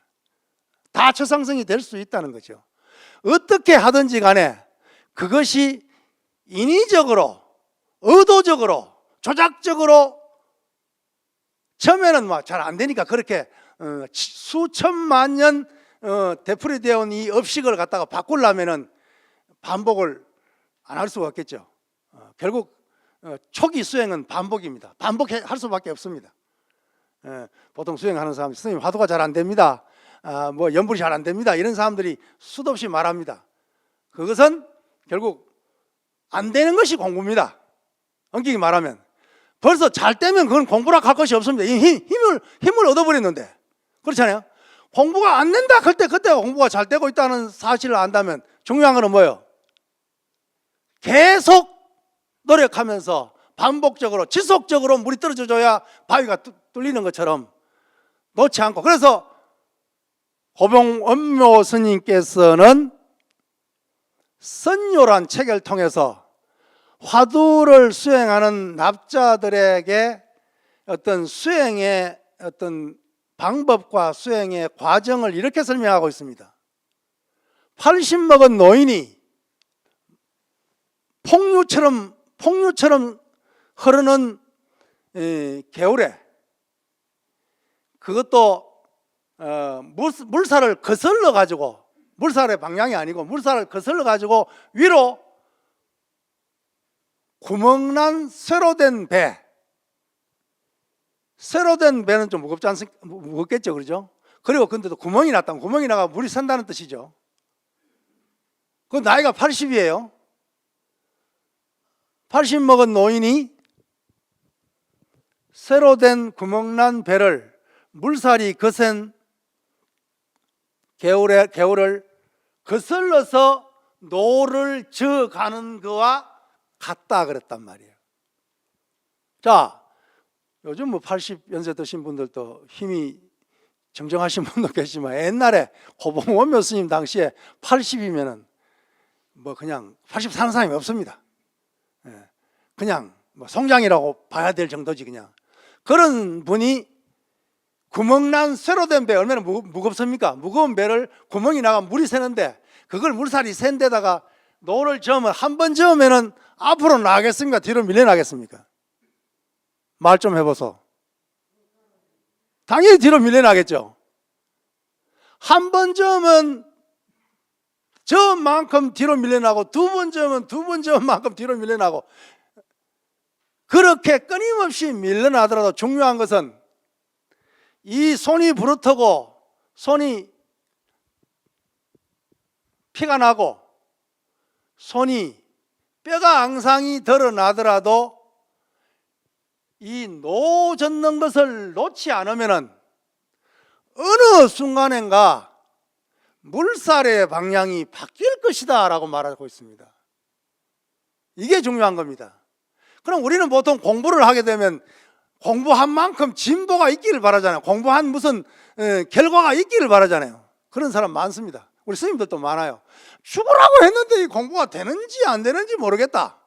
다 최상승이 될 수 있다는 거죠. 어떻게 하든지 간에 그것이 인위적으로, 의도적으로, 조작적으로 처음에는 잘 안 되니까 그렇게 수천만 년 되풀이되어 온 이 업식을 갖다가 바꾸려면은 반복을 안 할 수가 없겠죠. 결국 초기 수행은 반복입니다. 반복할 수밖에 없습니다. 보통 수행하는 사람, 선생님 화두가 잘 안 됩니다. 뭐 연불이 잘 안 됩니다. 이런 사람들이 수도 없이 말합니다. 그것은 결국 안 되는 것이 공부입니다. 엄격히 말하면 벌써 잘 되면 그건 공부라 할 것이 없습니다. 힘을 얻어버렸는데 그렇잖아요. 공부가 안 된다 할 때 그때가 공부가 잘 되고 있다는 사실을 안다면 중요한 것은 뭐예요? 계속 노력하면서 반복적으로 지속적으로 물이 떨어져줘야 바위가 뚫리는 것처럼 놓지 않고. 그래서 고봉원묘 스님께서는 선요란 책을 통해서 화두를 수행하는 납자들에게 어떤 수행의 어떤 방법과 수행의 과정을 이렇게 설명하고 있습니다. 80 먹은 노인이 폭류처럼 흐르는 개울에, 그것도 물살을 거슬러 가지고, 물살의 방향이 아니고 물살을 거슬러 가지고 위로 구멍난 쇠로 된 배, 쇠로 된 배는 좀 무겁겠죠, 그러죠? 그리고 근데도 구멍이 났다면 구멍이 나가 물이 샌다는 뜻이죠. 그 나이가 80이에요. 80 먹은 노인이 쇠로 된 구멍난 배를 물살이 거센 개울을 거슬러서 노를 저 가는 거와 같다 그랬단 말이에요. 자, 요즘 뭐 80연세 드신 분들도 힘이 정정하신 분도 계시지만 옛날에 고봉원묘 스님 당시에 80이면은 뭐 그냥 80 사는 사람이 없습니다. 그냥 뭐 송장이라고 봐야 될 정도지. 그냥 그런 분이 구멍난 쇠로 된 배, 얼마나 무겁습니까? 무거운 배를 구멍이 나가 물이 새는데 그걸 물살이 센 데다가 노를 저으면, 한 번 저으면은 앞으로 나가겠습니까? 뒤로 밀려나겠습니까? 말 좀 해보소. 당연히 뒤로 밀려나겠죠. 한 번 저으면 저만큼 뒤로 밀려나고, 두 번 저으면 두 번 저은 만큼 뒤로 밀려나고, 그렇게 끊임없이 밀려나더라도 중요한 것은 이 손이 부르트고 손이 피가 나고 손이 뼈가 앙상이 드러나더라도 이 노 젓는 것을 놓지 않으면은 어느 순간인가 물살의 방향이 바뀔 것이다 라고 말하고 있습니다. 이게 중요한 겁니다. 그럼 우리는 보통 공부를 하게 되면 공부한 만큼 진보가 있기를 바라잖아요. 공부한 무슨 결과가 있기를 바라잖아요. 그런 사람 많습니다. 우리 스님들도 많아요. 죽으라고 했는데 이 공부가 되는지 안 되는지 모르겠다.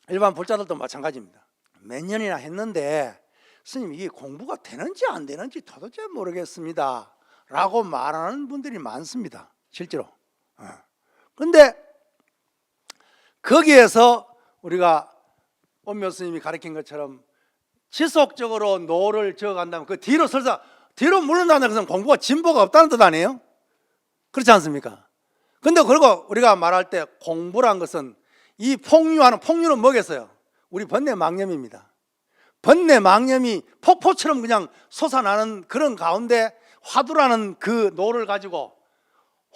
일반 불자들도 마찬가지입니다. 몇 년이나 했는데 스님 이게 공부가 되는지 안 되는지 도대체 모르겠습니다 라고 말하는 분들이 많습니다. 실제로. 그런데 거기에서 우리가 원묘 스님이 가르친 것처럼 지속적으로 노를 저어간다면 그 뒤로 설사 뒤로 물러난다는 것은 공부가 진보가 없다는 뜻 아니에요? 그렇지 않습니까? 근데 그리고 우리가 말할 때 공부란 것은 이 폭류는 뭐겠어요? 우리 번뇌망념입니다. 번뇌망념이 폭포처럼 그냥 솟아나는 그런 가운데 화두라는 그 노를 가지고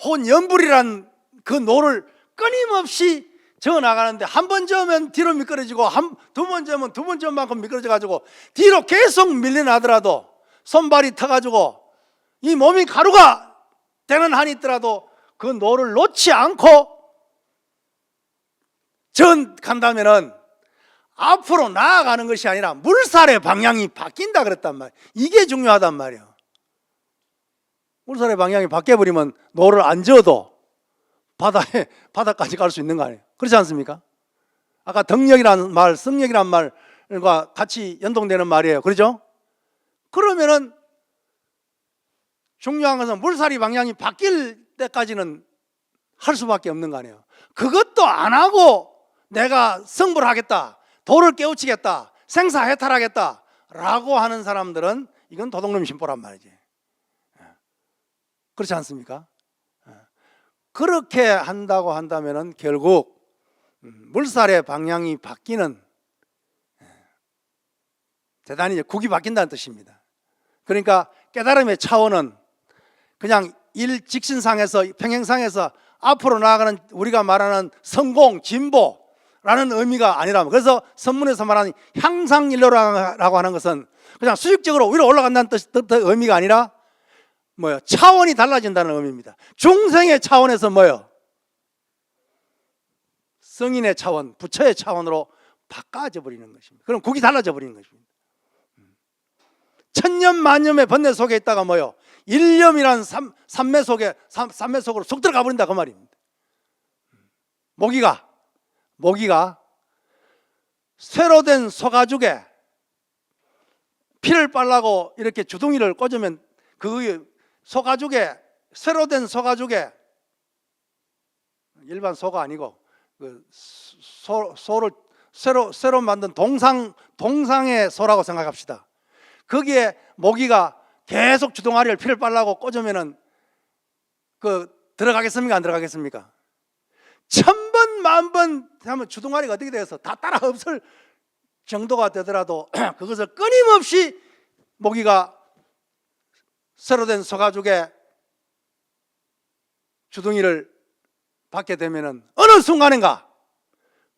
혼연불이란 그 노를 끊임없이 저어 나가는데 한 번 저으면 뒤로 미끄러지고 두 번 저으면 두 번 저은 만큼 미끄러져 가지고 뒤로 계속 밀려나더라도 손발이 터가지고 이 몸이 가루가 되는 한이 있더라도 그 노를 놓지 않고 전 간다면은 앞으로 나아가는 것이 아니라 물살의 방향이 바뀐다 그랬단 말이에요. 이게 중요하단 말이에요. 물살의 방향이 바뀌어버리면 노를 안 저어도 바다까지 갈 수 있는 거 아니에요. 그렇지 않습니까? 아까 덕력이라는 말, 성력이라는 말과 같이 연동되는 말이에요. 그렇죠? 그러면은 중요한 것은 물살이 방향이 바뀔 때까지는 할 수밖에 없는 거 아니에요. 그것도 안 하고 내가 승부를 하겠다, 도를 깨우치겠다, 생사해탈하겠다 라고 하는 사람들은 이건 도둑놈 심보란 말이지. 그렇지 않습니까? 그렇게 한다고 한다면 결국 물살의 방향이 바뀌는, 대단히 국이 바뀐다는 뜻입니다. 그러니까 깨달음의 차원은 그냥 일직선상에서 평행상에서 앞으로 나아가는 우리가 말하는 성공, 진보라는 의미가 아니라, 그래서 선문에서 말하는 향상일로라고 하는 것은 그냥 수직적으로 위로 올라간다는 의미가 아니라 뭐요? 차원이 달라진다는 의미입니다. 중생의 차원에서 뭐요? 성인의 차원, 부처의 차원으로 바꿔져 버리는 것입니다. 그럼 국이 달라져 버리는 것입니다. 천년만년의 번뇌 속에 있다가 뭐요? 일념이란 삼매 속으로 쏙 들어가 버린다 그 말입니다. 모기가 쇠로 된 소가죽에 피를 빨라고 이렇게 주둥이를 꽂으면 그 소가죽에, 쇠로 된 소가죽에, 일반 소가 아니고 그 소를 쇠로 만든 동상의 소라고 생각합시다. 거기에 모기가 계속 주둥아리를 피를 빨라고 꽂으면은 그 들어가겠습니까? 안 들어가겠습니까? 1000번 만번 하면 주둥아리가 어떻게 돼서 다 따라 없을 정도가 되더라도 그것을 끊임없이 모기가 쇠로 된 소가죽에 주둥이를 받게 되면은 어느 순간인가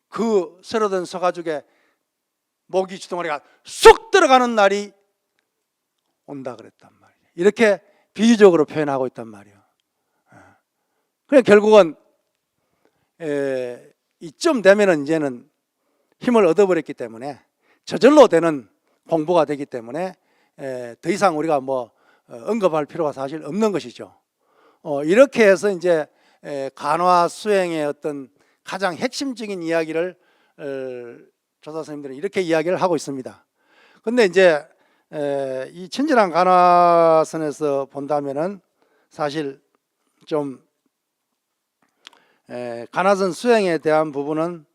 그 쇠로 된 소가죽에 모기 주둥아리가 쑥 들어가는 날이 온다 그랬단 말이에요. 이렇게 비유적으로 표현하고 있단 말이에요. 그래 결국은 이쯤 되면은 이제는 힘을 얻어버렸기 때문에 저절로 되는 공부가 되기 때문에 더 이상 우리가 뭐 언급할 필요가 사실 없는 것이죠. 이렇게 해서 이제 간화 수행의 어떤 가장 핵심적인 이야기를 조사 선생님들은 이렇게 이야기를 하고 있습니다. 근데 이제 이 친절한 간화선에서 본다면은 사실 좀 간화선 수행에 대한 부분은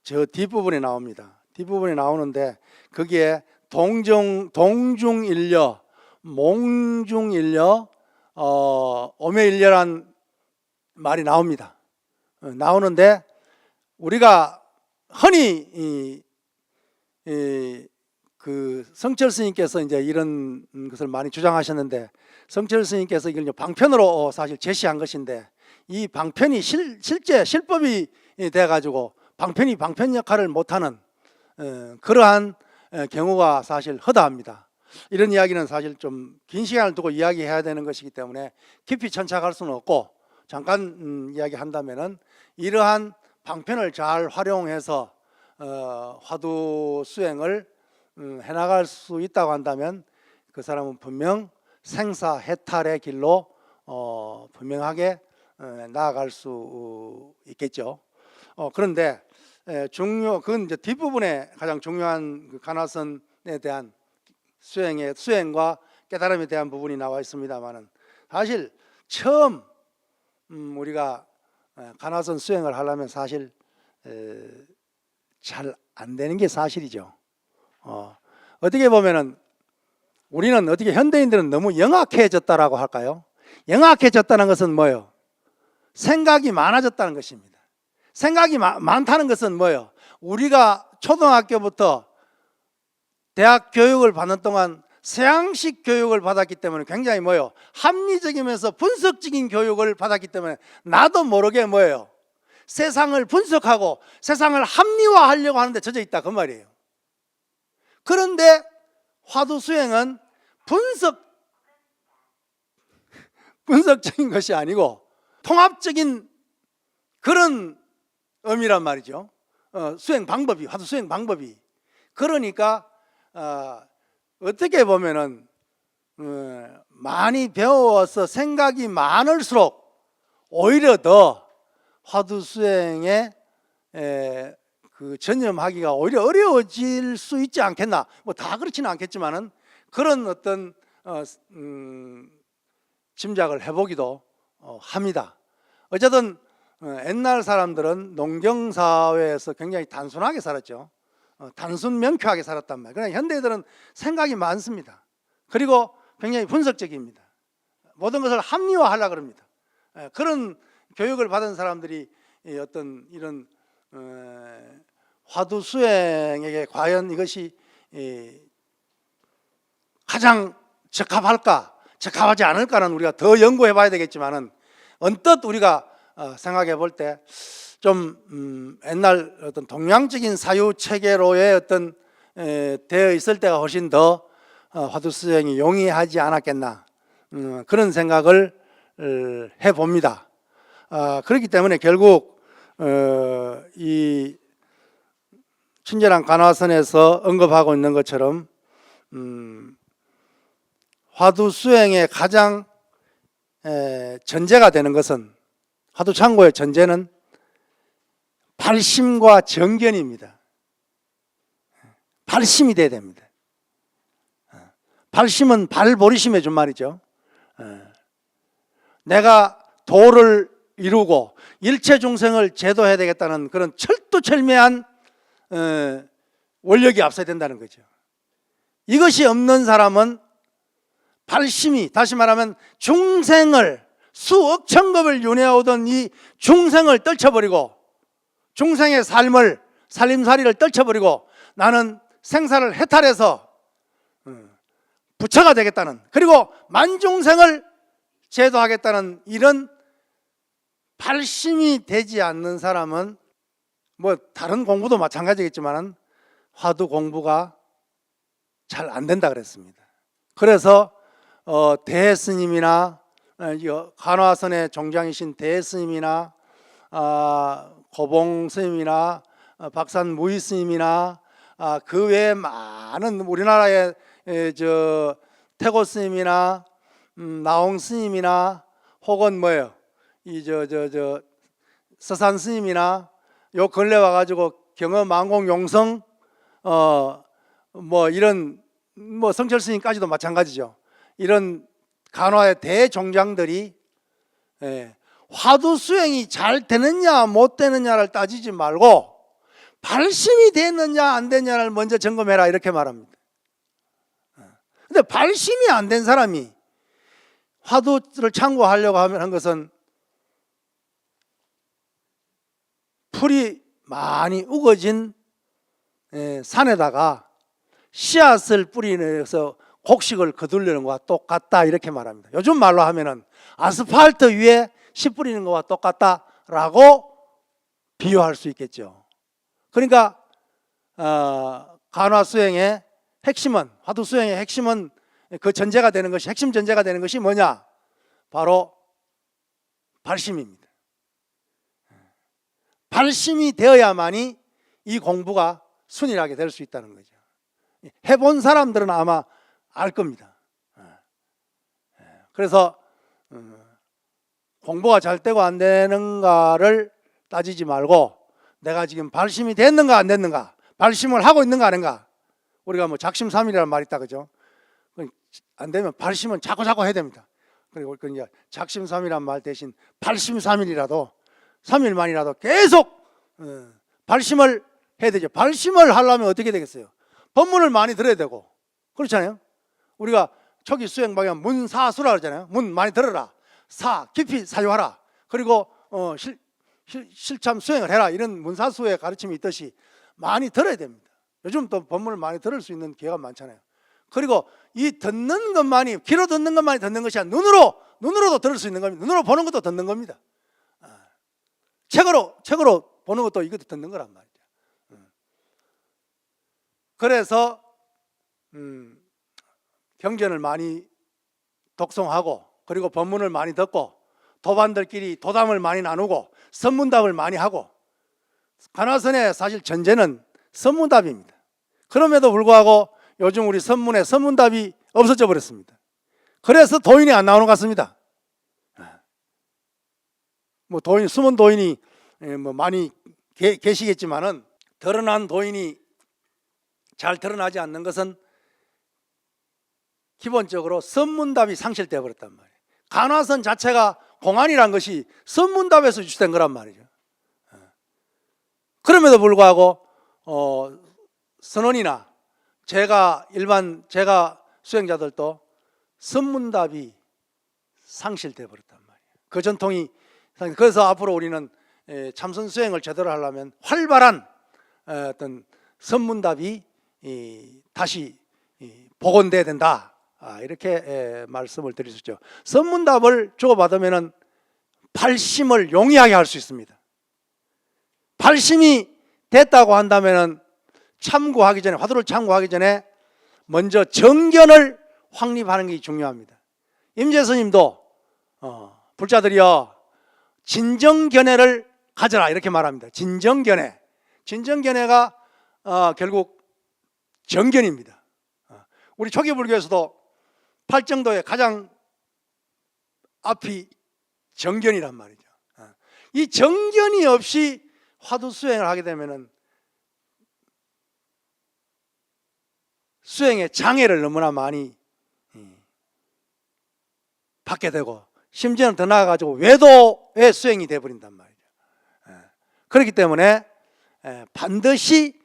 저 뒷부분에 나옵니다. 뒷부분에 나오는데 거기에 동중일려, 몽중일려, 오매일려란 말이 나옵니다. 나오는데 우리가 흔히 그 성철 스님께서 이제 이런 것을 많이 주장하셨는데, 성철 스님께서 이걸 방편으로 사실 제시한 것인데, 이 방편이 실제 실법이 돼 가지고 방편이 방편 역할을 못하는 그러한 경우가 사실 허다합니다. 이런 이야기는 사실 좀 긴 시간을 두고 이야기해야 되는 것이기 때문에 깊이 천착할 수는 없고, 잠깐 이야기한다면은 이러한 방편을 잘 활용해서 화두 수행을 해나갈 수 있다고 한다면 그 사람은 분명 생사해탈의 길로 분명하게 나아갈 수 있겠죠. 그런데 그건 이제 뒷부분에 가장 중요한 그 간화선에 대한 수행과 깨달음에 대한 부분이 나와 있습니다만은 사실 처음 우리가 간화선 수행을 하려면 사실 잘 안 되는 게 사실이죠. 어떻게 보면은 우리는 어떻게 현대인들은 너무 영악해졌다라고 할까요? 영악해졌다는 것은 뭐예요? 생각이 많아졌다는 것입니다. 생각이 많다는 것은 뭐예요? 우리가 초등학교부터 대학 교육을 받는 동안 서양식 교육을 받았기 때문에 굉장히 뭐예요? 합리적이면서 분석적인 교육을 받았기 때문에 나도 모르게 뭐예요? 세상을 분석하고 세상을 합리화하려고 하는데 젖어 있다 그 말이에요. 그런데 화두 수행은 분석적인 것이 아니고 통합적인 그런 의미란 말이죠. 수행 방법이, 화두 수행 방법이. 그러니까 어떻게 보면은 많이 배워서 생각이 많을수록 오히려 더 화두 수행에 그 전념하기가 오히려 어려워질 수 있지 않겠나. 뭐 다 그렇지는 않겠지만은 그런 어떤 짐작을 해보기도 합니다. 어쨌든 옛날 사람들은 농경 사회에서 굉장히 단순하게 살았죠. 단순 명쾌하게 살았단 말이에요. 그러나 현대인들은 생각이 많습니다. 그리고 굉장히 분석적입니다. 모든 것을 합리화하려고 합니다. 그런 교육을 받은 사람들이 어떤 이런 화두 수행에게 과연 이것이 가장 적합할까, 적합하지 않을까는 우리가 더 연구해 봐야 되겠지만은 언뜻 우리가 생각해 볼 때 좀 옛날 어떤 동양적인 사유 체계로의 어떤 되어 있을 때가 훨씬 더 화두 수행이 용이하지 않았겠나 그런 생각을 해 봅니다. 그렇기 때문에 결국 이 친절한 간화선에서 언급하고 있는 것처럼 화두 수행의 가장 전제가 되는 것은, 화두 창고의 전제는 발심과 정견입니다. 발심이 돼야 됩니다. 발심은 발보리심의 준말이죠. 내가 도를 이루고 일체 중생을 제도해야 되겠다는 그런 철두철미한 원력이 앞서야 된다는 거죠. 이것이 없는 사람은 발심이, 다시 말하면 중생을, 수억 천급을 윤회해오던 이 중생을 떨쳐버리고 중생의 삶을, 살림살이를 떨쳐버리고 나는 생사를 해탈해서 부처가 되겠다는, 그리고 만중생을 제도하겠다는 이런 발심이 되지 않는 사람은 뭐 다른 공부도 마찬가지겠지만 화두 공부가 잘 안 된다 그랬습니다. 그래서 대스님이나 간화선의 종장이신 대스님이나 고봉 스님이나 박산 무의 스님이나 그 외에 많은 우리나라의 태고 스님이나 나홍 스님이나 혹은 뭐예요, 서산 스님이나 요 근래 와가지고 경어 만공 용성 뭐 이런 뭐 성철 스님까지도 마찬가지죠. 이런 간화의 대종장들이 화두 수행이 잘 되느냐 못 되느냐를 따지지 말고 발심이 됐느냐 안 됐느냐를 먼저 점검해라 이렇게 말합니다. 근데 발심이 안 된 사람이 화두를 창고하려고 한 것은 풀이 많이 우거진 산에다가 씨앗을 뿌리내서 곡식을 거두려는 것과 똑같다 이렇게 말합니다. 요즘 말로 하면은 아스팔트 위에 씨 뿌리는 것과 똑같다라고 비유할 수 있겠죠. 그러니까 간화 수행의 핵심은, 화두 수행의 핵심은, 그 전제가 되는 것이, 핵심 전제가 되는 것이 뭐냐? 바로 발심입니다. 발심이 되어야만이 이 공부가 순일하게 될 수 있다는 거죠. 해본 사람들은 아마 알 겁니다. 그래서 공부가 잘 되고 안 되는가를 따지지 말고 내가 지금 발심이 됐는가 안 됐는가, 발심을 하고 있는가 아닌가. 우리가 뭐 작심삼일이라는 말이 있다, 그죠? 안 되면 발심은 자꾸 해야 됩니다. 그리고 이제 작심삼일이라는 말 대신 발심삼일이라도 3일만이라도 계속 발심을 해야 되죠. 발심을 하려면 어떻게 되겠어요? 법문을 많이 들어야 되고, 그렇잖아요. 우리가 초기 수행 방향 문사수라 그러잖아요. 문 많이 들어라, 사 깊이 사유하라, 그리고 실참 수행을 해라, 이런 문사수의 가르침이 있듯이 많이 들어야 됩니다. 요즘 또 법문을 많이 들을 수 있는 기회가 많잖아요. 그리고 이 듣는 것만이, 귀로 듣는 것만이 듣는 것이 아니라 눈으로도 들을 수 있는 겁니다. 눈으로 보는 것도 듣는 겁니다. 책으로 보는 것도 이것도 듣는 거란 말이죠. 그래서 경전을 많이 독송하고, 그리고 법문을 많이 듣고, 도반들끼리 도담을 많이 나누고, 선문답을 많이 하고. 간화선의 사실 전제는 선문답입니다. 그럼에도 불구하고 요즘 우리 선문에 선문답이 없어져 버렸습니다. 그래서 도인이 안 나오는 것 같습니다. 뭐 숨은 도인이 뭐 많이 계시겠지만은, 드러난 도인이 잘 드러나지 않는 것은 기본적으로 선문답이 상실되어 버렸단 말이에요. 간화선 자체가 공안이란 것이 선문답에서 유출된 거란 말이죠. 그럼에도 불구하고 선원이나 제가 수행자들도 선문답이 상실되어 버렸단 말이에요. 그 전통이. 그래서 앞으로 우리는 참선 수행을 제대로 하려면 활발한 어떤 선문답이 다시 복원돼야 된다, 이렇게 말씀을 드릴 수 있죠. 선문답을 주고받으면 발심을 용이하게 할 수 있습니다. 발심이 됐다고 한다면 참고하기 전에, 화두를 참고하기 전에 먼저 정견을 확립하는 게 중요합니다. 임재 스님도 불자들이여 진정견해를 가져라, 이렇게 말합니다. 진정견해가 결국 정견입니다. 우리 초기 불교에서도 팔정도의 가장 앞이 정견이란 말이죠. 이 정견이 없이 화두 수행을 하게 되면은 수행의 장애를 너무나 많이 받게 되고, 심지어는 더 나아가지고 외도의 수행이 되어버린단 말이죠. 그렇기 때문에 반드시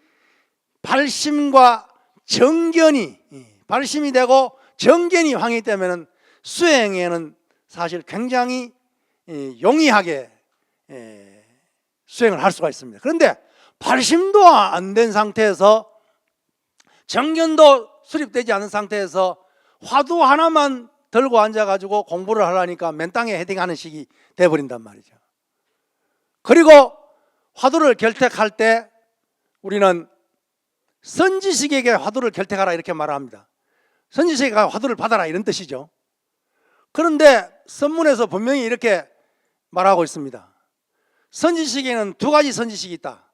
발심과 정견이, 발심이 되고 정견이 확립되면 수행에는 사실 굉장히 용이하게 수행을 할 수가 있습니다. 그런데 발심도 안 된 상태에서, 정견도 수립되지 않은 상태에서 화두 하나만 들고 앉아가지고 공부를 하려니까 맨땅에 헤딩하는 식이 돼버린단 말이죠. 그리고 화두를 결택할 때 우리는 선지식에게 화두를 결택하라, 이렇게 말합니다. 선지식에게 화두를 받아라, 이런 뜻이죠. 그런데 선문에서 분명히 이렇게 말하고 있습니다. 선지식에는 두 가지 선지식이 있다.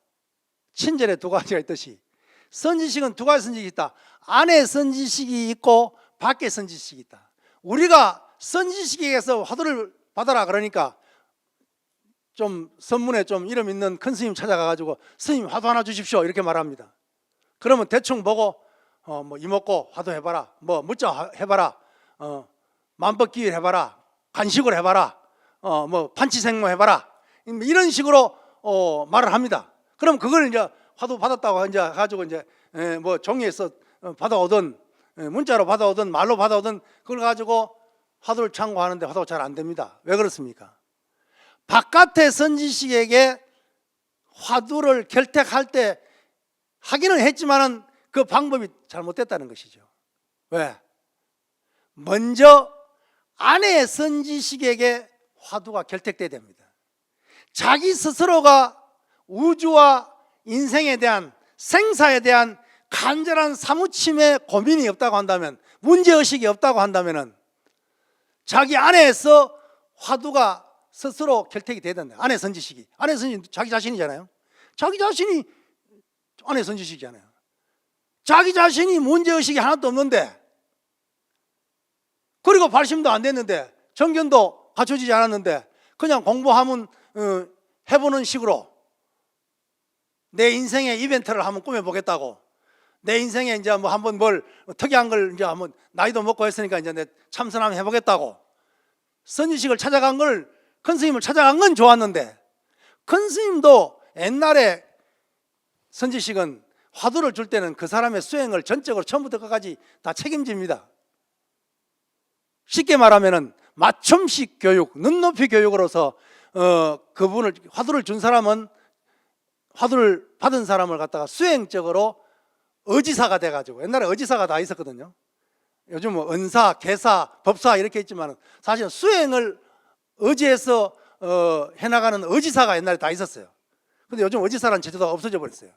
친절에 두 가지가 있듯이 선지식은 두 가지 선지식이 있다. 안에 선지식이 있고 밖에 선지식이 있다. 우리가 선지식에게서 화두를 받아라 그러니까 좀 선문에 좀 이름 있는 큰 스님 찾아가가지고 스님 화두 하나 주십시오, 이렇게 말합니다. 그러면 대충 보고 뭐 이먹고 화두 해봐라, 뭐 무자 해봐라, 만법기일 해봐라, 간식을 해봐라, 뭐 판치생모 해봐라, 이런 식으로 말을 합니다. 그럼 그걸 이제 화두 받았다고 이제 가지고 이제 뭐 종이에서 받아오든 문자로 받아오든 말로 받아오든 그걸 가지고 화두를 참고하는데 화두가 잘 안 됩니다. 왜 그렇습니까? 바깥의 선지식에게 화두를 결택할 때 하기는 했지만은 그 방법이 잘못됐다는 것이죠. 왜? 먼저 안의 선지식에게 화두가 결택돼야 됩니다. 자기 스스로가 우주와 인생에 대한, 생사에 대한 간절한 사무침에 고민이 없다고 한다면, 문제의식이 없다고 한다면 자기 안에서 화두가 스스로 결택이 돼야 된다. 아내 선지식이. 아내 선지식 자기 자신이잖아요. 자기 자신이 아내 선지식이잖아요. 자기 자신이 문제의식이 하나도 없는데, 그리고 발심도 안 됐는데, 정견도 갖춰지지 않았는데, 그냥 공부하면 해보는 식으로 내 인생의 이벤트를 한번 꾸며보겠다고, 내 인생에 이제 뭐 한번 뭘 특이한 걸 이제 한번 나이도 먹고 했으니까 이제 내 참선 한번 해보겠다고 선지식을 찾아간 걸, 큰 스님을 찾아간 건 좋았는데, 큰 스님도 옛날에 선지식은 화두를 줄 때는 그 사람의 수행을 전적으로 처음부터 끝까지 다 책임집니다. 쉽게 말하면은 맞춤식 교육, 눈높이 교육으로서 그분을, 화두를 준 사람은 화두를 받은 사람을 갖다가 수행적으로 의지사가 돼가지고, 옛날에 의지사가 다 있었거든요. 요즘은 은사, 개사, 법사 이렇게 있지만 사실은 수행을 의지해서 해나가는 의지사가 옛날에 다 있었어요. 근데 요즘 의지사라는 제도가 없어져 버렸어요.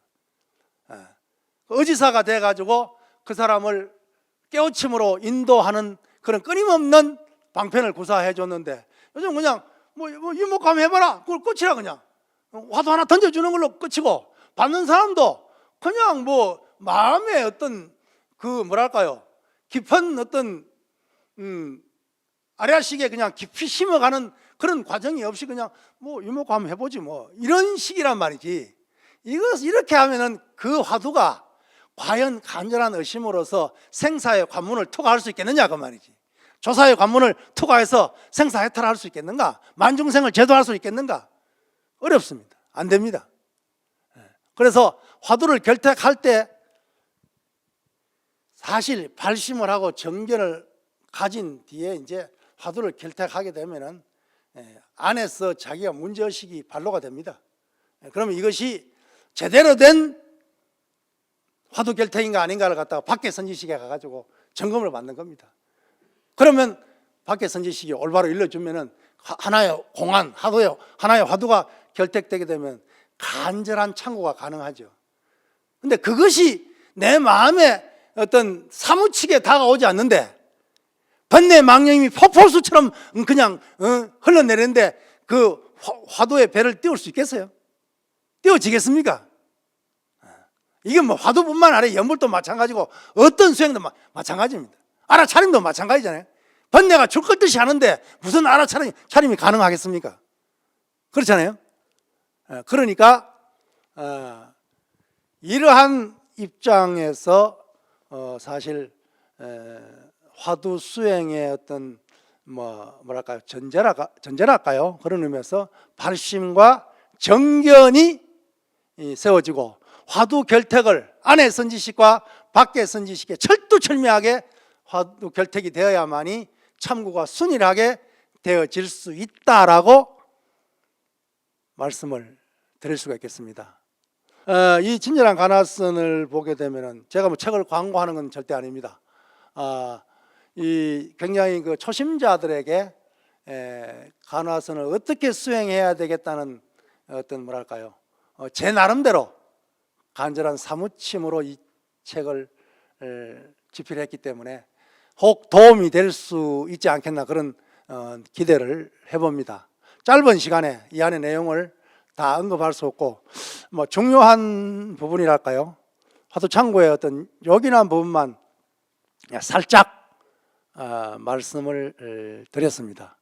의지사가 돼가지고 그 사람을 깨우침으로 인도하는 그런 끊임없는 방편을 구사해 줬는데, 요즘 그냥 뭐 유목하면 한번 해봐라, 그걸 끝이라. 그냥 화두 하나 던져주는 걸로 끝이고, 받는 사람도 그냥 뭐 마음에 어떤 그 뭐랄까요, 깊은 어떤 아래아식에 그냥 깊이 심어가는 그런 과정이 없이 그냥 뭐 유목하면 한번 해보지 뭐 이런 식이란 말이지. 이렇게 하면은 그 화두가 과연 간절한 의심으로서 생사의 관문을 투과할 수 있겠느냐 그 말이지. 조사의 관문을 투과해서 생사해탈할 수 있겠는가? 만중생을 제도할 수 있겠는가? 어렵습니다. 안 됩니다. 그래서 화두를 결택할 때 사실 발심을 하고 정견을 가진 뒤에 이제 화두를 결택하게 되면은 안에서 자기가 문제의식이 발로가 됩니다. 그러면 이것이 제대로 된 화두 결택인가 아닌가를 갖다가 밖에 선지식에 가가지고 점검을 받는 겁니다. 그러면 밖에 선지식이 올바로 일러주면은 하나의 공안, 하나의 화두가 결택되게 되면 간절한 참고가 가능하죠. 근데 그것이 내 마음에 어떤 사무치게 다가오지 않는데, 번뇌 망령이 폭포수처럼 그냥 흘러내리는데 그 화두의 배를 띄울 수 있겠어요? 띄워지겠습니까? 이게 뭐 화두뿐만 아니라 연불도 마찬가지고 어떤 수행도 마찬가지입니다. 알아차림도 마찬가지잖아요. 번뇌가 죽을 듯이 하는데 무슨 알아차림이 가능하겠습니까? 그렇잖아요. 그러니까 이러한 입장에서 사실 화두 수행의 어떤 뭐랄까요, 전제랄까요, 그런 의미에서 발심과 정견이 세워지고 화두 결택을 안의 선지식과 밖의 선지식에 철두철미하게 화두 결택이 되어야만이 참고가 순일하게 되어질 수 있다라고 말씀을 드릴 수가 있겠습니다. 이 친절한 가나선을 보게 되면은 제가 뭐 책을 광고하는 건 절대 아닙니다. 이 굉장히 그 초심자들에게 가나선을 어떻게 수행해야 되겠다는 어떤 뭐랄까요, 제 나름대로 간절한 사무침으로 이 책을 집필했기 때문에 혹 도움이 될 수 있지 않겠나 그런 기대를 해봅니다. 짧은 시간에 이 안의 내용을 다 언급할 수 없고 뭐 중요한 부분이랄까요, 화두창고의 어떤 요긴한 부분만 살짝 말씀을 드렸습니다.